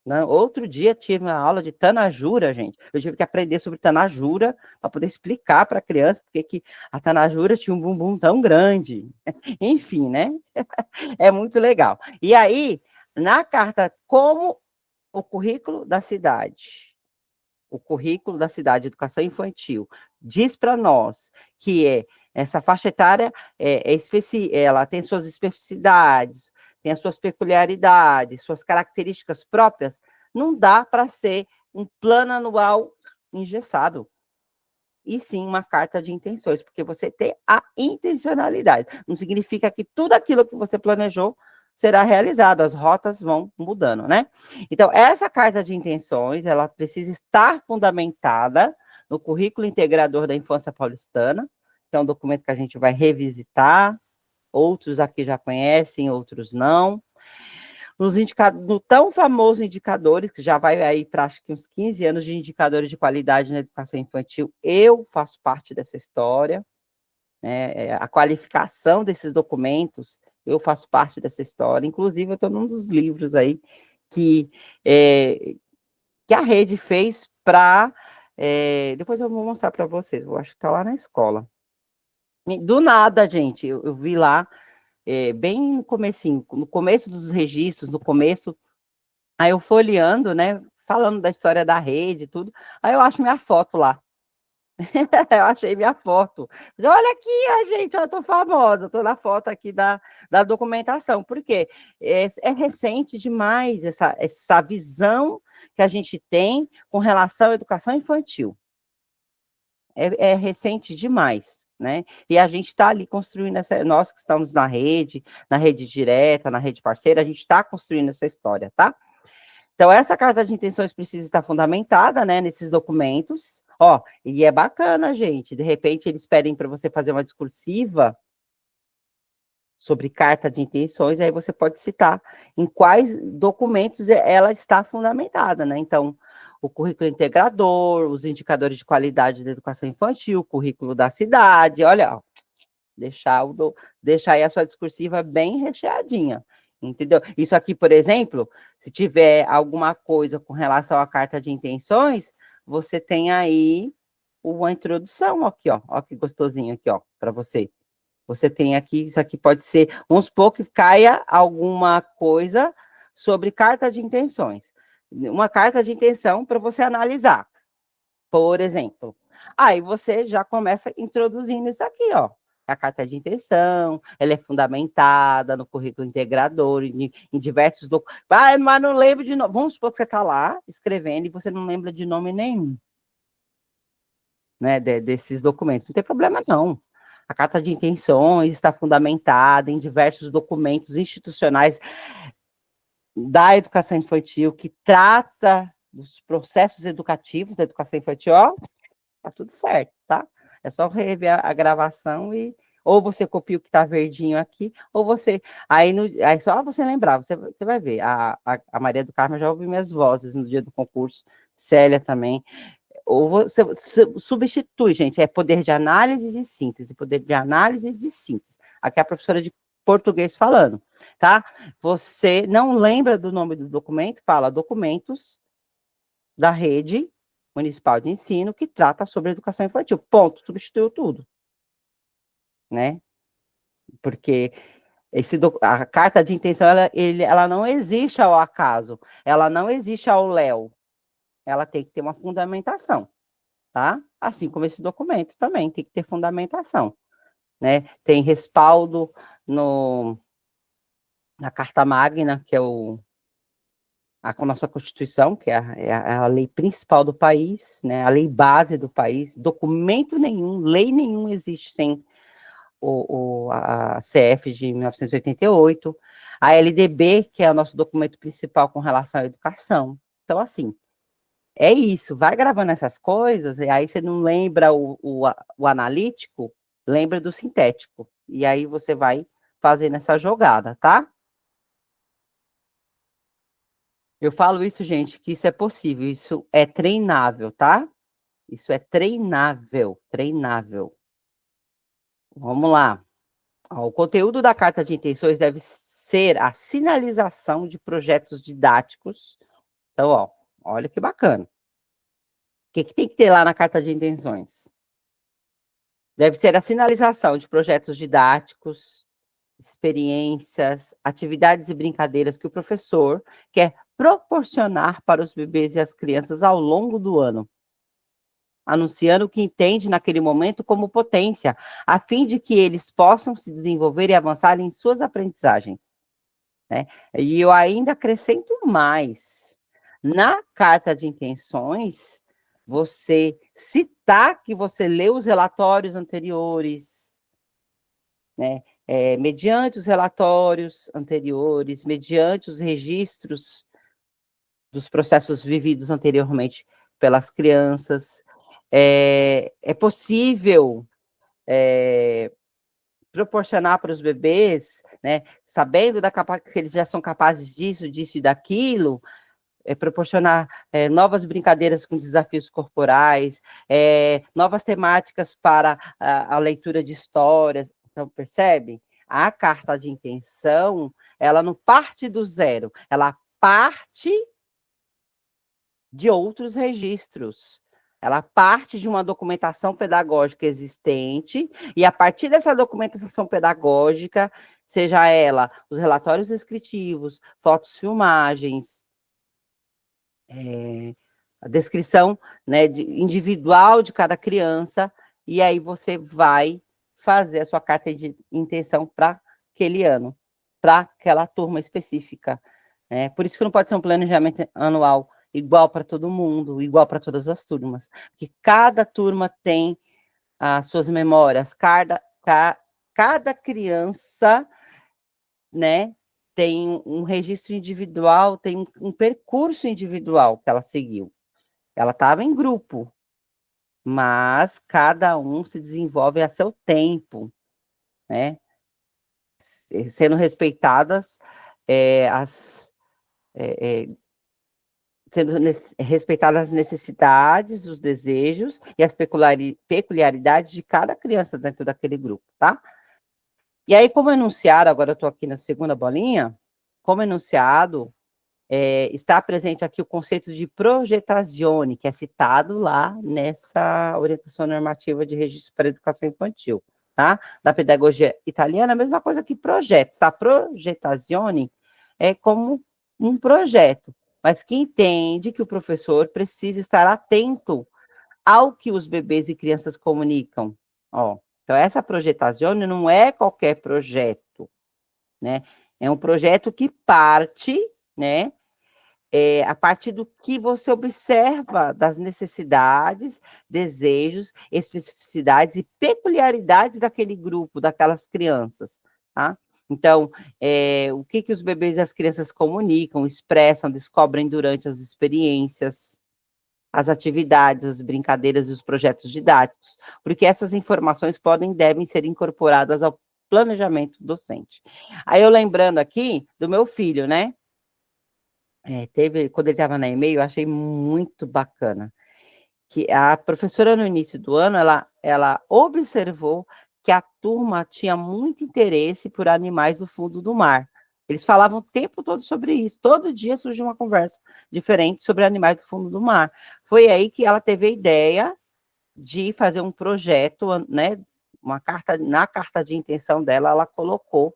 Né? Outro dia tive uma aula de Tanajura, gente. Eu tive que aprender sobre Tanajura para poder explicar para a criança porque que a Tanajura tinha um bumbum tão grande. Enfim, né? É muito legal. E aí, na carta, como o currículo da cidade, o currículo da cidade de educação infantil diz para nós que essa faixa etária ela tem suas especificidades, tem as suas peculiaridades, suas características próprias, não dá para ser um plano anual engessado, e sim uma carta de intenções, porque você tem a intencionalidade. Não significa que tudo aquilo que você planejou será realizado, as rotas vão mudando, né? Então, essa carta de intenções, ela precisa estar fundamentada no currículo integrador da infância paulistana, que é um documento que a gente vai revisitar, outros aqui já conhecem, outros não. No tão famoso indicadores, que já vai aí para acho que uns 15 anos de indicadores de qualidade na educação infantil, eu faço parte dessa história, né? A qualificação desses documentos, eu faço parte dessa história, inclusive eu estou num dos livros aí que a rede fez para, depois eu vou mostrar para vocês, eu acho que está lá na escola. Do nada, gente, eu vi lá, bem no comecinho, no começo dos registros, no começo. Aí eu folheando, né, falando da história da rede e tudo, aí eu acho minha foto lá. Eu achei minha foto. Olha aqui, gente, eu tô famosa, tô na foto aqui da documentação. Por quê? É recente demais essa visão que a gente tem com relação à educação infantil. É recente demais, né? E a gente está ali construindo nós que estamos na rede direta, na rede parceira, a gente está construindo essa história, tá? Então, essa carta de intenções precisa estar fundamentada, né, nesses documentos. Ó, e é bacana, gente. De repente, eles pedem para você fazer uma discursiva sobre carta de intenções, aí você pode citar em quais documentos ela está fundamentada, né? Então, o currículo integrador, os indicadores de qualidade da educação infantil, o currículo da cidade, olha, ó, deixar aí a sua discursiva bem recheadinha, entendeu? Isso aqui, por exemplo, se tiver alguma coisa com relação à carta de intenções, você tem aí uma introdução aqui, ó que gostosinho aqui, ó, para você. Você tem aqui, isso aqui pode ser, vamos supor que caia alguma coisa sobre carta de intenções. Uma carta de intenção para você analisar, por exemplo. Aí você já começa introduzindo isso aqui, ó. A carta de intenção, ela é fundamentada no currículo integrador, em diversos documentos. Ah, mas não lembro de nome. Vamos supor que você está lá escrevendo e você não lembra de nome nenhum, né, desses documentos. Não tem problema, não. A carta de intenções está fundamentada em diversos documentos institucionais da educação infantil que trata dos processos educativos da educação infantil, ó, tá tudo certo, tá? É só rever a gravação e ou você copia o que tá verdinho aqui, ou você, aí só você lembrar, você vai ver, a Maria do Carmo já ouviu minhas vozes no dia do concurso, Célia também, ou você substitui, gente, é poder de análise e síntese, poder de análise e de síntese. Aqui é a professora de português falando, tá? Você não lembra do nome do documento, fala documentos da rede municipal de ensino que trata sobre educação infantil. Ponto, substituiu tudo, né? Porque a carta de intenção, ela não existe ao acaso, ela não existe ao léu, ela tem que ter uma fundamentação, tá? Assim como esse documento também tem que ter fundamentação, né? Tem respaldo na Carta Magna, que é a nossa Constituição, que é a lei principal do país, né, a lei base do país, documento nenhum, lei nenhum existe sem a CF de 1988, a LDB, que é o nosso documento principal com relação à educação. Então, assim, é isso, vai gravando essas coisas, e aí você não lembra o analítico, lembra do sintético, e aí você vai fazendo essa jogada, tá? Eu falo isso, gente, que isso é possível, isso é treinável, tá? Isso é treinável, treinável. Vamos lá. O conteúdo da carta de intenções deve ser a sinalização de projetos didáticos Então, ó, olha que bacana. O que tem que ter lá na carta de intenções? Deve ser a sinalização de projetos didáticos, experiências, atividades e brincadeiras que o professor quer proporcionar para os bebês e as crianças ao longo do ano, anunciando o que entende naquele momento como potência, a fim de que eles possam se desenvolver e avançar em suas aprendizagens, né? E eu ainda acrescento mais. Na carta de intenções, você citar que você leu os relatórios anteriores, né? Mediante os relatórios anteriores, mediante os registros dos processos vividos anteriormente pelas crianças, é possível proporcionar para os bebês, né, sabendo que eles já são capazes disso, disso e daquilo, proporcionar novas brincadeiras com desafios corporais, novas temáticas para a leitura de histórias. Então, percebe? A carta de intenção, ela não parte do zero, ela parte de outros registros. Ela parte de uma documentação pedagógica existente, e a partir dessa documentação pedagógica, seja ela os relatórios descritivos, fotos, filmagens, a descrição, né, individual de cada criança, e aí você vai fazer a sua carta de intenção para aquele ano, para aquela turma específica. Por isso que não pode ser um planejamento anual igual para todo mundo, igual para todas as turmas, porque cada turma tem as suas memórias, cada criança, né, tem um registro individual, tem um percurso individual que ela seguiu. Ela estava em grupo, mas cada um se desenvolve a seu tempo, né? Sendo respeitadas sendo respeitadas as necessidades, os desejos e as peculiaridades de cada criança dentro daquele grupo, tá? E aí, como enunciado, agora eu estou aqui na segunda bolinha, como enunciado, está presente aqui o conceito de projetazione, que é citado lá nessa orientação normativa de registro para a educação infantil, tá? Da pedagogia italiana, a mesma coisa que projeto, tá? Projetazione é como um projeto, mas que entende que o professor precisa estar atento ao que os bebês e crianças comunicam, ó. Então, essa projetazione não é qualquer projeto, né? É um projeto que parte, né, a partir do que você observa das necessidades, desejos, especificidades e peculiaridades daquele grupo, daquelas crianças, tá? Então, o que os bebês e as crianças comunicam, expressam, descobrem durante as experiências, as atividades, as brincadeiras e os projetos didáticos, porque essas informações podem e devem ser incorporadas ao planejamento docente. Aí eu lembrando aqui do meu filho, né? Quando ele estava na e-mail, eu achei muito bacana, que a professora no início do ano, ela observou que a turma tinha muito interesse por animais do fundo do mar. Eles falavam o tempo todo sobre isso, todo dia surgia uma conversa diferente sobre animais do fundo do mar. Foi aí que ela teve a ideia de fazer um projeto, né, na carta de intenção dela, ela colocou,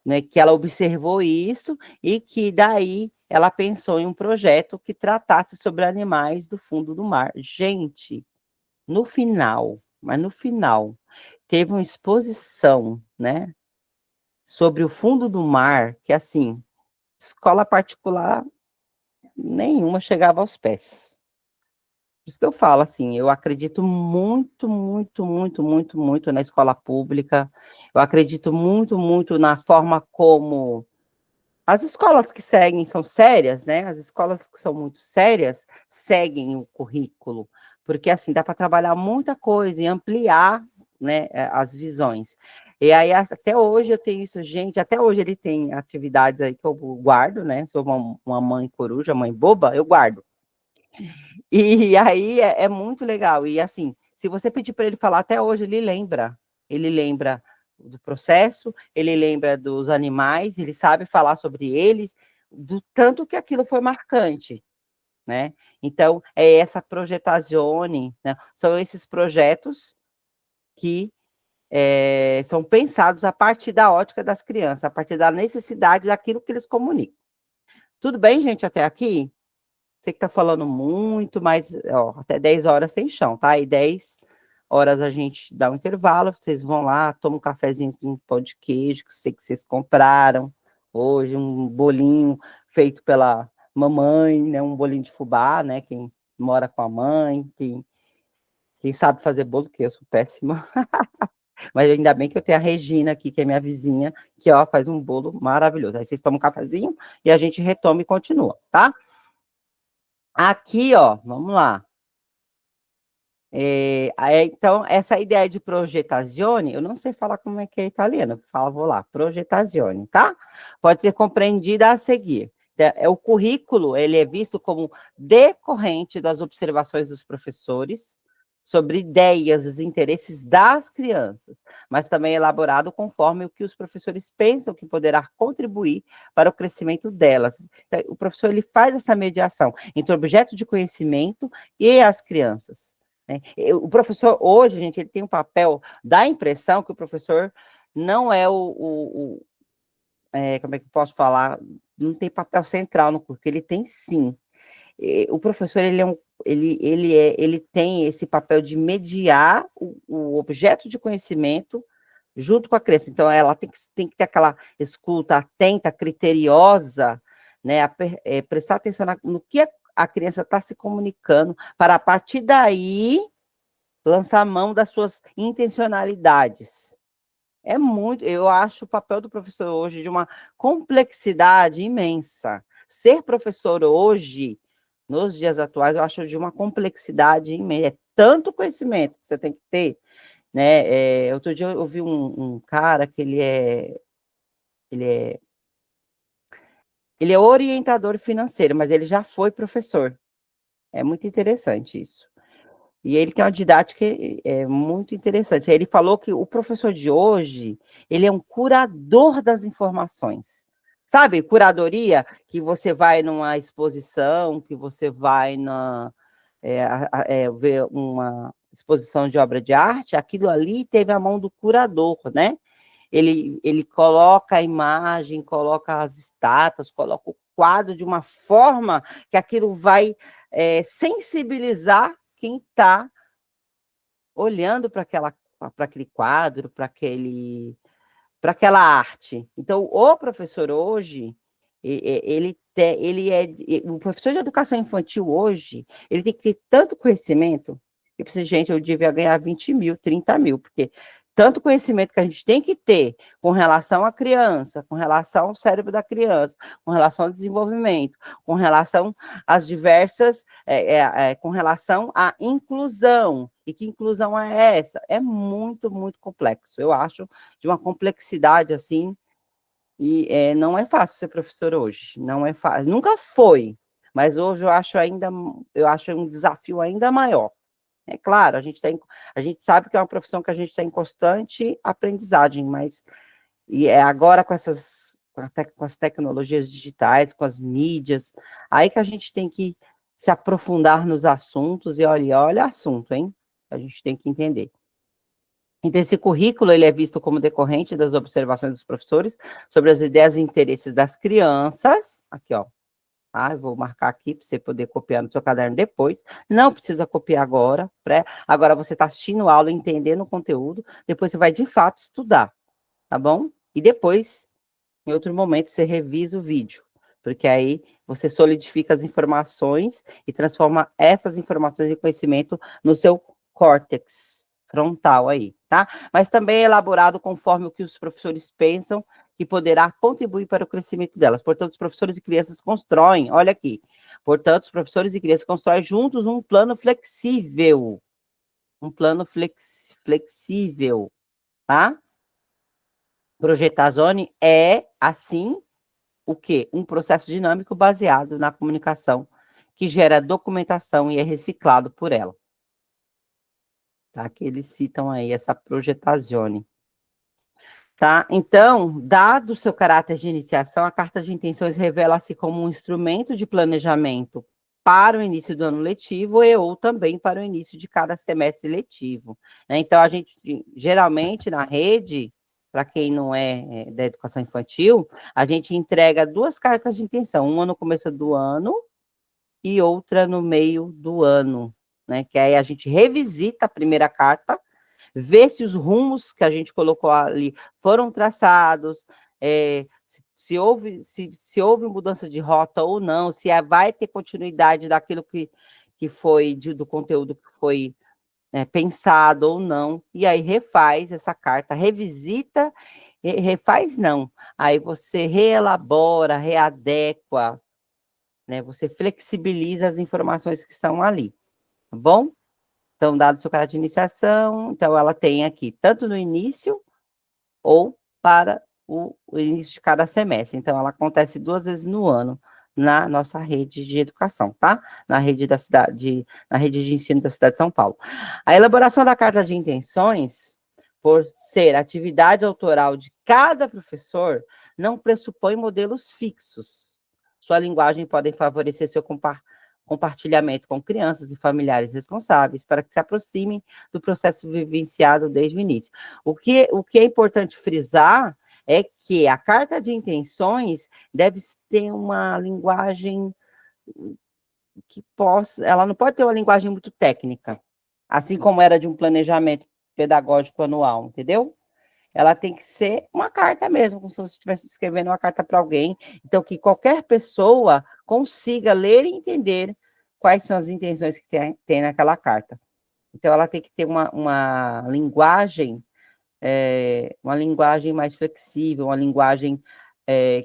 né, que ela observou isso e que daí ela pensou em um projeto que tratasse sobre animais do fundo do mar. Gente, no final, teve uma exposição, né, sobre o fundo do mar, que assim, escola particular nenhuma chegava aos pés. Por isso que eu falo assim, eu acredito muito, muito, muito, muito, muito na escola pública, eu acredito muito, muito na forma como as escolas que seguem são sérias, né? As escolas que são muito sérias seguem o currículo, porque assim dá para trabalhar muita coisa e ampliar, né, as visões. E aí até hoje eu tenho isso, gente. Até hoje ele tem atividades aí que eu guardo, né? Sou uma mãe coruja, mãe boba, eu guardo. E aí é muito legal. E assim, se você pedir para ele falar até hoje, ele lembra. Ele lembra do processo, ele lembra dos animais, ele sabe falar sobre eles, do tanto que aquilo foi marcante, né? Então, é essa projetazione, né? São esses projetos que são pensados a partir da ótica das crianças, a partir da necessidade daquilo que eles comunicam. Tudo bem, gente, até aqui? Você que está falando muito, mas ó, até 10 horas tem chão, tá? E 10 horas a gente dá um intervalo, vocês vão lá, tomam um cafezinho com um pão de queijo, que sei que vocês compraram hoje, um bolinho feito pela mamãe, né? Um bolinho de fubá, né? Quem mora com a mãe, quem sabe fazer bolo, que eu sou péssima. Mas ainda bem que eu tenho a Regina aqui, que é minha vizinha, que ó, faz um bolo maravilhoso. Aí vocês tomam um cafezinho e a gente retoma e continua, tá? Aqui, ó, vamos lá. Então, essa ideia de projetazione, eu não sei falar como é que é italiano, vou lá, projetazione, tá? Pode ser compreendida a seguir. O currículo, ele é visto como decorrente das observações dos professores sobre ideias, os interesses das crianças, mas também elaborado conforme o que os professores pensam que poderá contribuir para o crescimento delas. Então, o professor, ele faz essa mediação entre o objeto de conhecimento e as crianças. O professor, hoje, gente, ele tem um papel, dá a impressão que o professor não é como é que eu posso falar? Não tem papel central no curso, ele tem sim. O professor, ele tem esse papel de mediar o objeto de conhecimento junto com a criança. Então, ela tem que ter aquela escuta atenta, criteriosa, né, prestar atenção no que a criança está se comunicando, para a partir daí lançar a mão das suas intencionalidades. Eu acho o papel do professor hoje de uma complexidade imensa. Ser professor hoje, nos dias atuais, eu acho de uma complexidade imensa. É tanto conhecimento que você tem que ter, né? Outro dia eu ouvi um cara que ele é orientador financeiro, mas ele já foi professor. É muito interessante isso. E ele tem uma didática muito interessante. Ele falou que o professor de hoje, ele é um curador das informações. Sabe, curadoria, que você vai numa exposição, que você vai ver uma exposição de obra de arte, aquilo ali teve a mão do curador, né? Ele coloca a imagem, coloca as estátuas, coloca o quadro de uma forma que aquilo vai sensibilizar quem está olhando para aquele quadro, para aquela arte. Então, o professor hoje, o professor de educação infantil hoje, ele tem que ter tanto conhecimento, que eu pensei, gente, eu devia ganhar 20 mil, 30 mil, porque tanto conhecimento que a gente tem que ter com relação à criança, com relação ao cérebro da criança, com relação ao desenvolvimento, com relação às diversas, com relação à inclusão. E que inclusão é essa? É muito, muito complexo. Eu acho de uma complexidade assim, e não é fácil ser professor hoje. Não é fácil. Nunca foi, mas hoje eu acho um desafio ainda maior. É claro, a gente sabe que é uma profissão que a gente está em constante aprendizagem, mas agora com as tecnologias digitais, com as mídias, aí que a gente tem que se aprofundar nos assuntos, e olha assunto, hein? A gente tem que entender. Então, esse currículo, ele é visto como decorrente das observações dos professores sobre as ideias e interesses das crianças, aqui, ó, eu vou marcar aqui para você poder copiar no seu caderno depois. Não precisa copiar agora. Agora você está assistindo a aula, entendendo o conteúdo. Depois você vai, de fato, estudar. Tá bom? E depois, em outro momento, você revisa o vídeo. Porque aí você solidifica as informações e transforma essas informações de conhecimento no seu córtex frontal aí, tá? Mas também é elaborado conforme o que os professores pensam que poderá contribuir para o crescimento delas. Portanto, os professores e crianças constroem, olha aqui, portanto, os professores e crianças constroem juntos um plano flexível, flexível, tá? Projetazione é, assim, o quê? Um processo dinâmico baseado na comunicação, que gera documentação e é reciclado por ela. Tá? Que eles citam aí essa projetazione. Tá? Então, dado o seu caráter de iniciação, a carta de intenções revela-se como um instrumento de planejamento para o início do ano letivo e ou também para o início de cada semestre letivo, né? Então, a gente, geralmente, na rede, para quem não é da educação infantil, a gente entrega 2 cartas de intenção, uma no começo do ano e outra no meio do ano, né? Que aí a gente revisita a primeira carta, vê se os rumos que a gente colocou ali foram traçados, se houve mudança de rota ou não, se vai ter continuidade daquilo que foi, do conteúdo que foi pensado ou não, e aí refaz essa carta, revisita, refaz não, aí você reelabora, readequa, né, você flexibiliza as informações que estão ali, tá bom? Então, dado o seu caráter de iniciação, então ela tem aqui, tanto no início ou para o início de cada semestre. Então, ela acontece 2 vezes no ano na nossa rede de educação, tá? Na rede na rede de ensino da cidade de São Paulo. A elaboração da carta de intenções, por ser atividade autoral de cada professor, não pressupõe modelos fixos. Sua linguagem pode favorecer seu compartilhamento com crianças e familiares responsáveis para que se aproximem do processo vivenciado desde o início. O que é importante frisar é que a carta de intenções deve ter uma linguagem ela não pode ter uma linguagem muito técnica, assim como era de um planejamento pedagógico anual, entendeu? Ela tem que ser uma carta mesmo, como se você estivesse escrevendo uma carta para alguém, então que qualquer pessoa consiga ler e entender quais são as intenções que tem naquela carta. Então, ela tem que ter uma linguagem mais flexível, uma linguagem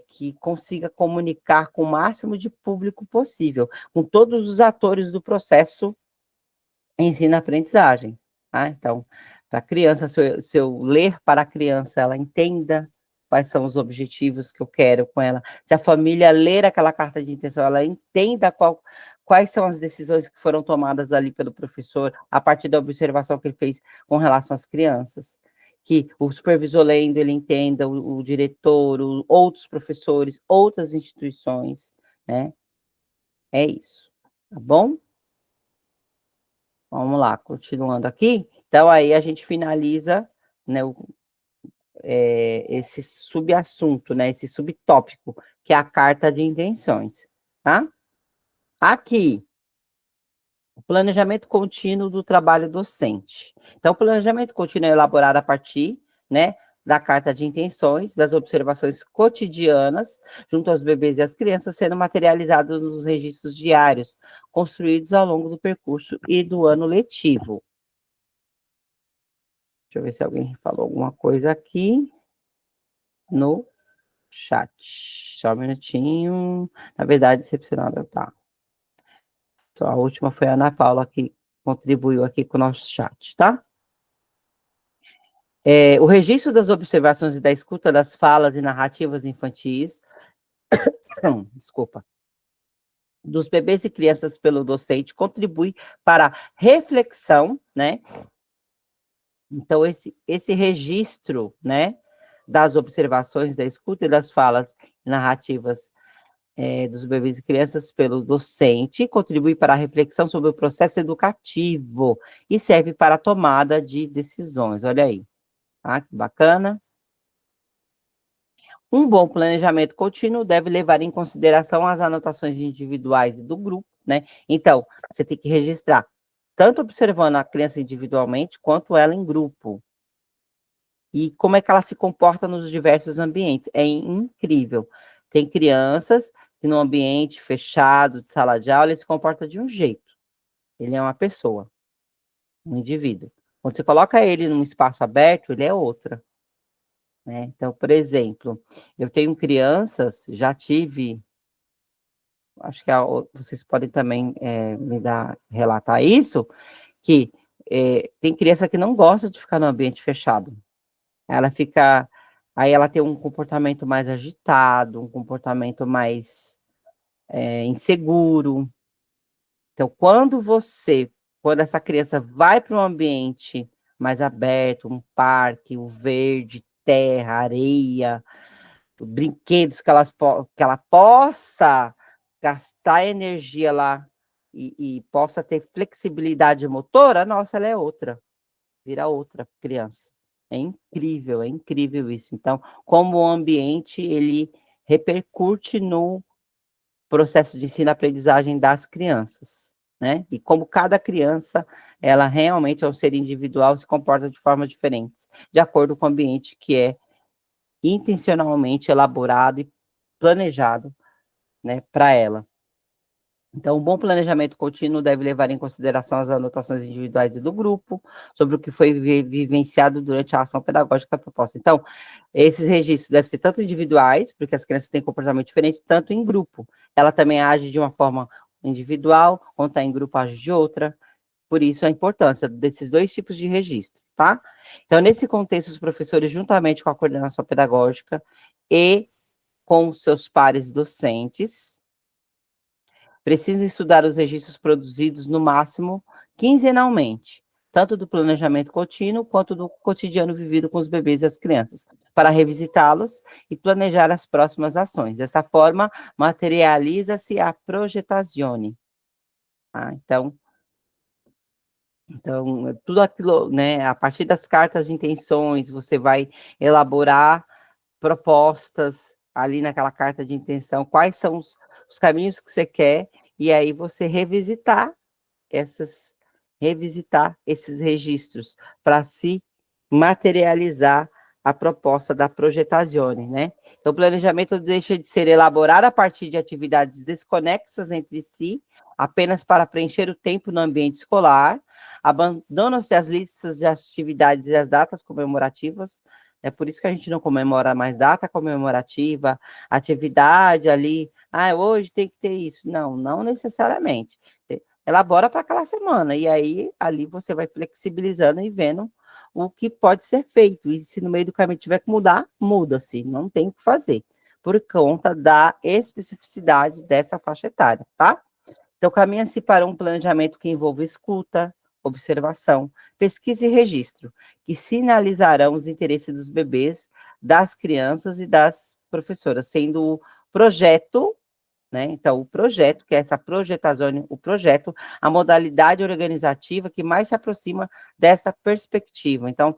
que consiga comunicar com o máximo de público possível, com todos os atores do processo ensino-aprendizagem. Tá? Então, para a criança, se eu ler para a criança, ela entenda quais são os objetivos que eu quero com ela. Se a família ler aquela carta de intenção, ela entenda quais são as decisões que foram tomadas ali pelo professor, a partir da observação que ele fez com relação às crianças. Que o supervisor lendo, ele entenda, o diretor, outros professores, outras instituições, né? É isso, tá bom? Vamos lá, continuando aqui. Então, aí a gente finaliza, né, esse subassunto, né, esse subtópico, que é a carta de intenções, tá? Aqui, o planejamento contínuo do trabalho docente. Então, o planejamento contínuo é elaborado a partir, né, da carta de intenções, das observações cotidianas, junto aos bebês e às crianças, sendo materializado nos registros diários, construídos ao longo do percurso e do ano letivo. Deixa eu ver se alguém falou alguma coisa aqui no chat. Só um minutinho. Na verdade, decepcionada, tá. Então, a última foi a Ana Paula que contribuiu aqui com o nosso chat, tá? O registro das observações e da escuta das falas e narrativas infantis, desculpa, dos bebês e crianças pelo docente contribui para a reflexão, né? Então, esse registro, né, das observações, da escuta e das falas narrativas dos bebês e crianças pelo docente, contribui para a reflexão sobre o processo educativo e serve para a tomada de decisões. Olha aí, tá? Que bacana. Um bom planejamento contínuo deve levar em consideração as anotações individuais do grupo, né? Então, você tem que registrar, tanto observando a criança individualmente, quanto ela em grupo. E como é que ela se comporta nos diversos ambientes. É incrível. Tem crianças que no ambiente fechado, de sala de aula, ele se comporta de um jeito. Ele é uma pessoa, um indivíduo. Quando você coloca ele num espaço aberto, ele é outra. Né? Então, por exemplo, eu tenho crianças, já tive, acho que vocês podem também relatar isso, que tem criança que não gosta de ficar no ambiente fechado. Aí ela tem um comportamento mais agitado, um comportamento mais inseguro. Então, quando essa criança vai para um ambiente mais aberto, um parque, o verde, terra, areia, brinquedos que ela possa gastar energia lá e possa ter flexibilidade motora, nossa, ela é outra, vira outra criança. É incrível isso. Então, como o ambiente, ele repercute no processo de ensino-aprendizagem das crianças, né? E como cada criança, ela realmente é um ser individual, se comporta de formas diferentes, de acordo com o ambiente que é intencionalmente elaborado e planejado, né, para ela. Então, um bom planejamento contínuo deve levar em consideração as anotações individuais e do grupo, sobre o que foi vivenciado durante a ação pedagógica proposta. Então, esses registros devem ser tanto individuais, porque as crianças têm comportamento diferente, tanto em grupo. Ela também age de uma forma individual, quando está em grupo, age de outra. Por isso, a importância desses dois tipos de registro, tá? Então, nesse contexto, os professores, juntamente com a coordenação pedagógica e com os seus pares docentes, precisam estudar os registros produzidos no máximo quinzenalmente, tanto do planejamento contínuo quanto do cotidiano vivido com os bebês e as crianças, para revisitá-los e planejar as próximas ações. Dessa forma, materializa-se a projetazione. Tá? Então, tudo aquilo, né, a partir das cartas de intenções, você vai elaborar propostas ali naquela carta de intenção, quais são os caminhos que você quer, e aí você revisitar esses registros para se materializar a proposta da projetazione, né? Então, o planejamento deixa de ser elaborado a partir de atividades desconexas entre si, apenas para preencher o tempo no ambiente escolar, abandonam-se as listas de atividades e as datas comemorativas, é por isso que a gente não comemora mais data comemorativa, atividade ali, hoje tem que ter isso. Não, não necessariamente. Elabora para aquela semana, e aí ali você vai flexibilizando e vendo o que pode ser feito. E se no meio do caminho tiver que mudar, muda-se, não tem o que fazer, por conta da especificidade dessa faixa etária, tá? Então, caminha-se para um planejamento que envolva escuta, observação, pesquisa e registro, que sinalizarão os interesses dos bebês, das crianças e das professoras, sendo o projeto, né? Então, o projeto, que é essa projetação, o projeto, a modalidade organizativa que mais se aproxima dessa perspectiva. Então,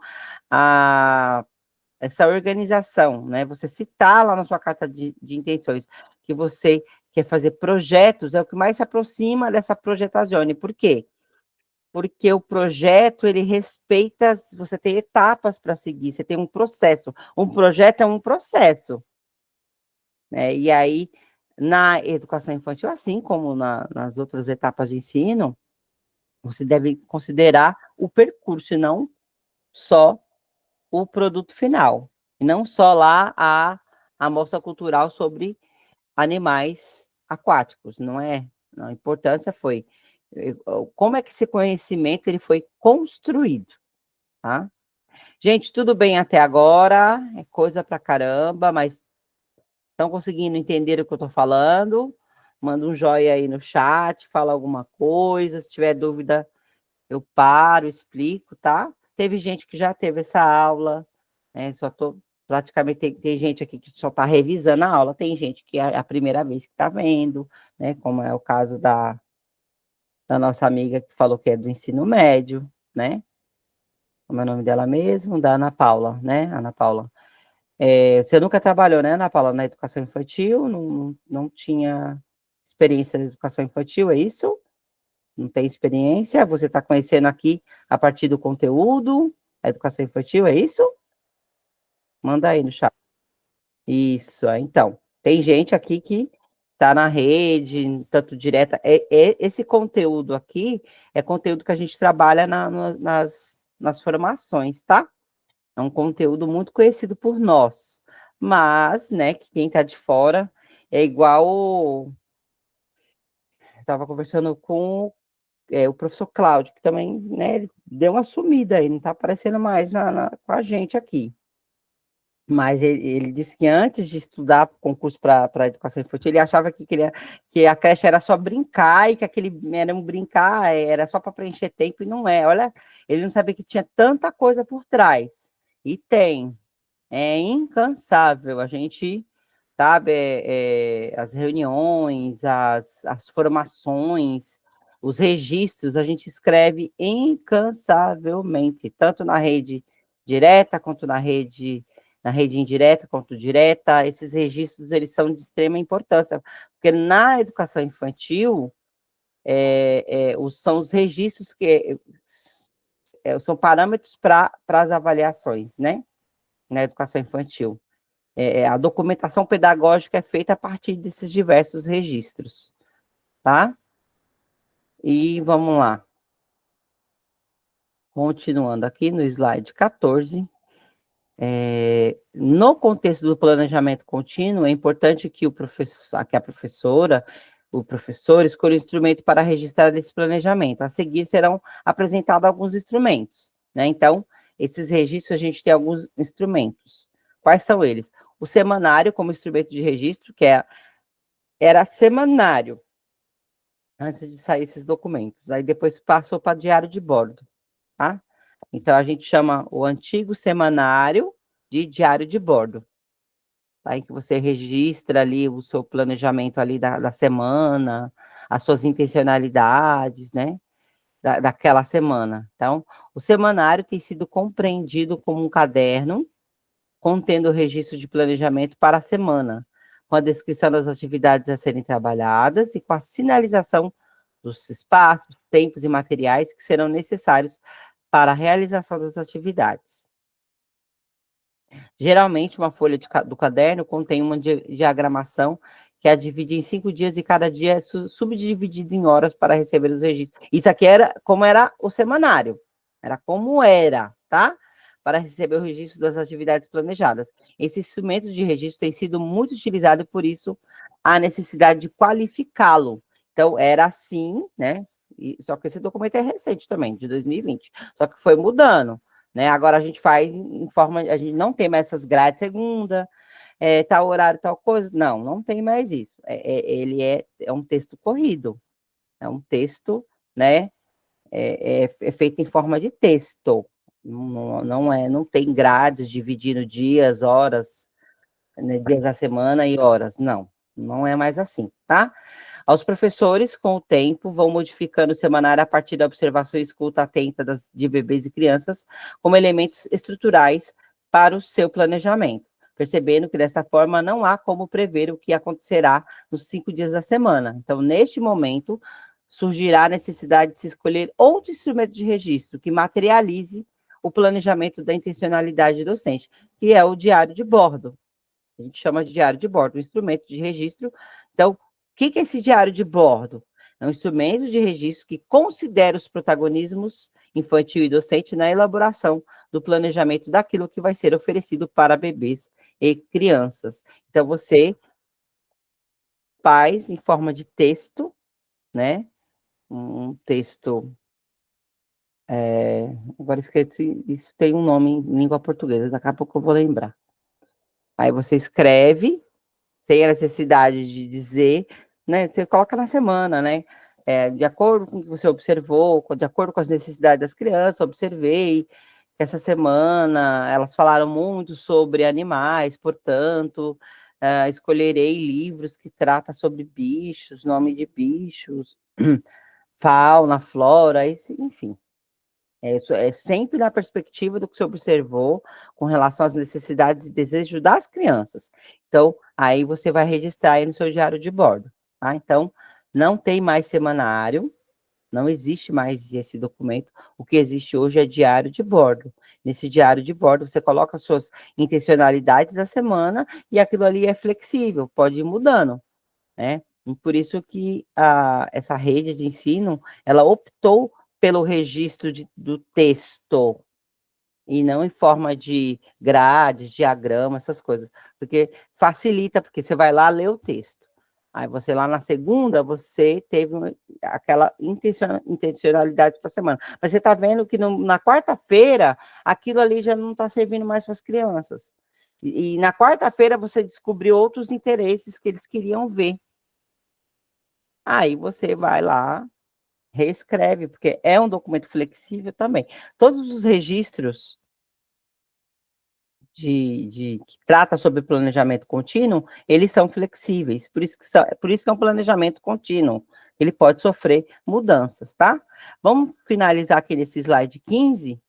essa organização, né? Você citar lá na sua carta de intenções que você quer fazer projetos, é o que mais se aproxima dessa projetazione. Por quê? Porque o projeto, ele respeita, você tem etapas para seguir, você tem um processo. Um projeto é um processo, né? E aí, na educação infantil, assim como nas outras etapas de ensino, você deve considerar o percurso, e não só o produto final. E não só lá a mostra cultural sobre animais aquáticos, não é? A importância foi como é que esse conhecimento ele foi construído, tá? Gente, tudo bem até agora, é coisa pra caramba, mas estão conseguindo entender o que eu tô falando? Manda um joinha aí no chat, fala alguma coisa, se tiver dúvida, eu paro, explico, tá? Teve gente que já teve essa aula, né? Praticamente tem gente aqui que só está revisando a aula, tem gente que é a primeira vez que está vendo, né? Como é o caso da nossa amiga que falou que é do ensino médio, né? Como é o nome dela mesmo? Da Ana Paula, né? Ana Paula. Você nunca trabalhou, né, Ana Paula, na educação infantil? Não tinha experiência na educação infantil, é isso? Não tem experiência? Você está conhecendo aqui a partir do conteúdo, a educação infantil, é isso? Manda aí no chat. Isso, então. Tem gente aqui que está na rede, tanto direta. Esse conteúdo aqui é conteúdo que a gente trabalha nas formações, tá? É um conteúdo muito conhecido por nós. Mas, né, que quem está de fora é igual. Estava conversando com o professor Cláudio, que também, né, ele deu uma sumida aí, não está aparecendo mais com a gente aqui. Mas ele disse que antes de estudar concurso para educação infantil, ele achava que a creche era só brincar e que aquele era um brincar, era só para preencher tempo, e não é. Olha, ele não sabia que tinha tanta coisa por trás. E tem. É incansável. A gente, sabe, as reuniões, as formações, Os registros a gente escreve incansavelmente, tanto na rede direta quanto na rede indireta quanto direta. Esses registros eles são de extrema importância, porque na educação infantil são os registros que são parâmetros para as avaliações, né? Na educação infantil. A documentação pedagógica é feita a partir desses diversos registros, tá? E vamos lá. Continuando aqui no slide 14. No contexto do planejamento contínuo, é importante que a professora, o professor, escolha o instrumento para registrar esse planejamento. A seguir serão apresentados alguns instrumentos, né? Então, esses registros, a gente tem alguns instrumentos. Quais são eles? O semanário, como instrumento de registro, que era semanário, antes de sair esses documentos. Aí depois passou para diário de bordo, tá? Então, a gente chama o antigo semanário de diário de bordo. Tá? Em que você registra ali o seu planejamento ali da semana, as suas intencionalidades, né? Daquela semana. Então, o semanário tem sido compreendido como um caderno contendo o registro de planejamento para a semana, com a descrição das atividades a serem trabalhadas e com a sinalização dos espaços, tempos e materiais que serão necessários para a realização das atividades. Geralmente, uma folha do caderno contém uma diagramação que a divide em 5 dias e cada dia é subdividido em horas para receber os registros. Isso aqui era como era o semanário. Era como era, tá? Para receber o registro das atividades planejadas. Esse instrumento de registro tem sido muito utilizado, por isso a necessidade de qualificá-lo. Então, era assim, né? Só que esse documento é recente também, de 2020. Só que foi mudando, né? Agora a gente faz em forma, a gente não tem mais essas grades segunda, tal horário, tal coisa. Não tem mais isso. Ele é um texto corrido. É um texto, né? É feito em forma de texto. Não tem grades dividindo dias, horas, né, dias da semana e horas. Não é mais assim, tá? Aos professores, com o tempo, vão modificando o semanário a partir da observação e escuta atenta de bebês e crianças como elementos estruturais para o seu planejamento, percebendo que, desta forma, não há como prever o que acontecerá nos 5 dias da semana. Então, neste momento, surgirá a necessidade de se escolher outro instrumento de registro que materialize o planejamento da intencionalidade docente, que é o diário de bordo. A gente chama de diário de bordo, um instrumento de registro. Então, o que é esse diário de bordo? É um instrumento de registro que considera os protagonismos infantil e docente na elaboração do planejamento daquilo que vai ser oferecido para bebês e crianças. Então, você faz em forma de texto, né? Um texto. Agora esqueci, isso tem um nome em língua portuguesa, daqui a pouco eu vou lembrar. Aí você escreve, sem a necessidade de dizer, né? Você coloca na semana, né? De acordo com o que você observou, de acordo com as necessidades das crianças, observei que essa semana elas falaram muito sobre animais, portanto, escolherei livros que tratam sobre bichos, nome de bichos, fauna, flora, enfim. É sempre na perspectiva do que você observou com relação às necessidades e desejos das crianças. Então, aí você vai registrar aí no seu diário de bordo, tá? Então, não tem mais semanário, não existe mais esse documento. O que existe hoje é diário de bordo. Nesse diário de bordo, você coloca as suas intencionalidades da semana e aquilo ali é flexível, pode ir mudando, né? E por isso que essa rede de ensino, ela optou pelo registro do texto, e não em forma de grades, diagrama, essas coisas, porque facilita, porque você vai lá ler o texto. Aí você lá na segunda, você teve aquela intencionalidade para a semana. Mas você está vendo que na quarta-feira, aquilo ali já não está servindo mais para as crianças. E na quarta-feira você descobriu outros interesses que eles queriam ver. Aí você vai lá, reescreve, porque é um documento flexível também. Todos os registros que trata sobre planejamento contínuo, eles são flexíveis, por isso que é um planejamento contínuo. ele pode sofrer mudanças, tá? Vamos finalizar aqui nesse slide 15,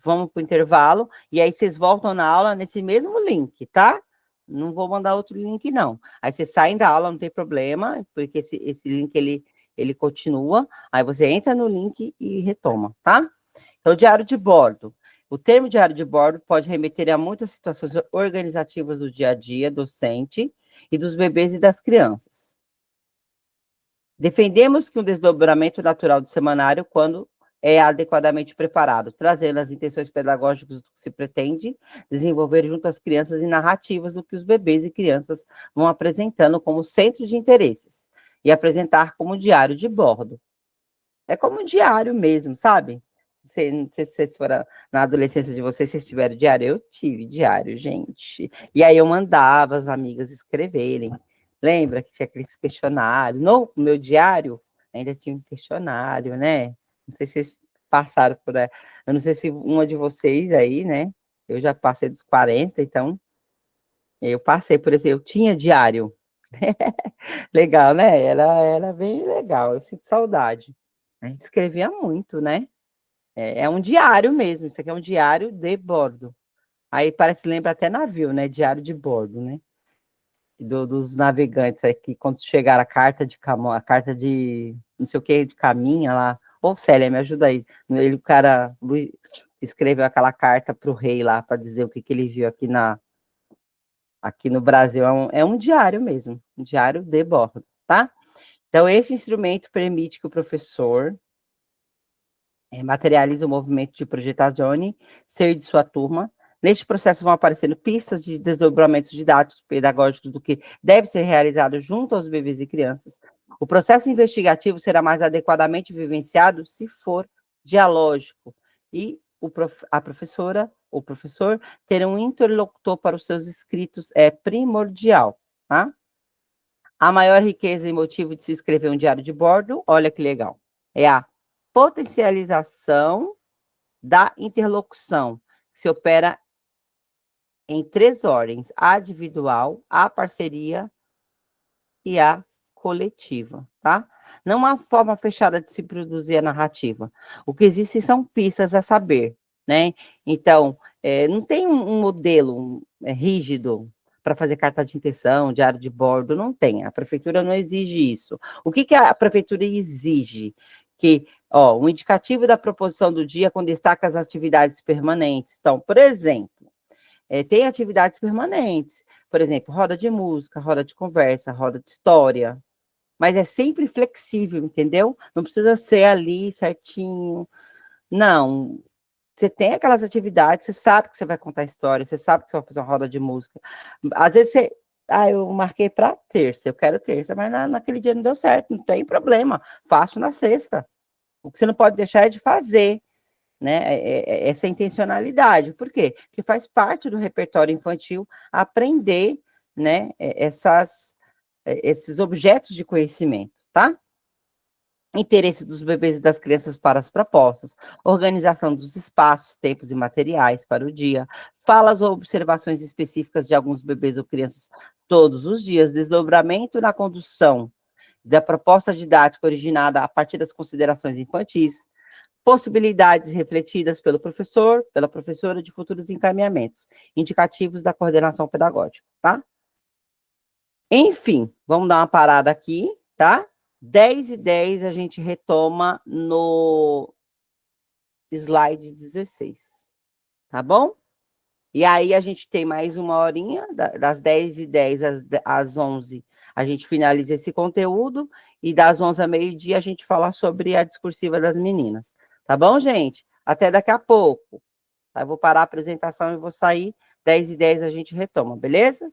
vamos para o intervalo, e aí vocês voltam na aula nesse mesmo link, tá? Não vou mandar outro link, não. Aí vocês saem da aula, não tem problema, porque esse link, ele continua, aí você entra no link e retoma, tá? Então, diário de bordo. O termo diário de bordo pode remeter a muitas situações organizativas do dia a dia docente e dos bebês e das crianças. Defendemos que um desdobramento natural do semanário, quando é adequadamente preparado, trazendo as intenções pedagógicas do que se pretende desenvolver junto às crianças e narrativas do que os bebês e crianças vão apresentando como centro de interesses, e apresentar como diário de bordo. É como um diário mesmo, sabe? Não sei se vocês foram na adolescência de vocês, vocês tiveram diário. Eu tive diário, gente. E aí eu mandava as amigas escreverem. Lembra que tinha aqueles questionários? No meu diário, ainda tinha um questionário, né? Não sei se vocês passaram por aí. Eu não sei se uma de vocês aí, né? Eu já passei dos 40, então eu passei por esse, eu tinha diário. Legal, né? Era bem legal, eu sinto saudade. A gente escrevia muito, né? É um diário mesmo, isso aqui é um diário de bordo. Aí parece, lembra até navio, né? Diário de bordo, né? Dos navegantes aqui, quando chegaram a carta de Camões, a carta de não sei o que, de Caminha lá. Ô, Célia, me ajuda aí. Ele, o cara escreveu aquela carta para o rei lá, para dizer o que ele viu aqui no Brasil. É um diário mesmo, um diário de bordo, tá? Então, esse instrumento permite que o professor materializa o movimento de projetazione, ser de sua turma. Neste processo vão aparecendo pistas de desdobramentos didáticos, pedagógicos do que deve ser realizado junto aos bebês e crianças. O processo investigativo será mais adequadamente vivenciado se for dialógico, e a professora ou professor ter um interlocutor para os seus escritos é primordial, tá? A maior riqueza e motivo de se escrever um diário de bordo, olha que legal, é a potencialização da interlocução, que se opera em 3 ordens: a individual, a parceria e a coletiva, tá? Não há forma fechada de se produzir a narrativa. O que existe são pistas a saber, né? Então, não tem um modelo rígido para fazer carta de intenção, diário de bordo, não tem. A prefeitura não exige isso. O que a prefeitura exige? Que, um indicativo da proposição do dia com destaque às atividades permanentes. Então, por exemplo, tem atividades permanentes, por exemplo, roda de música, roda de conversa, roda de história, mas é sempre flexível, entendeu? Não precisa ser ali certinho, não. Você tem aquelas atividades, você sabe que você vai contar história, você sabe que você vai fazer uma roda de música. Às vezes você, eu marquei para terça, eu quero terça, mas naquele dia não deu certo, não tem problema, faço na sexta. O que você não pode deixar é de fazer, né? Essa intencionalidade. Por quê? Porque faz parte do repertório infantil aprender, né, esses objetos de conhecimento, tá? Interesse dos bebês e das crianças para as propostas, organização dos espaços, tempos e materiais para o dia, falas ou observações específicas de alguns bebês ou crianças todos os dias, desdobramento na condução da proposta didática originada a partir das considerações infantis, possibilidades refletidas pelo professor, pela professora de futuros encaminhamentos, indicativos da coordenação pedagógica, tá? Enfim, vamos dar uma parada aqui, tá? 10h10 a gente retoma no slide 16, tá bom? E aí a gente tem mais uma horinha, das 10h10 às 11h, a gente finaliza esse conteúdo, e das 11h ao meio-dia a gente fala sobre a discursiva das meninas. Tá bom, gente? Até daqui a pouco. Eu vou parar a apresentação e vou sair. 10h10 a gente retoma, beleza?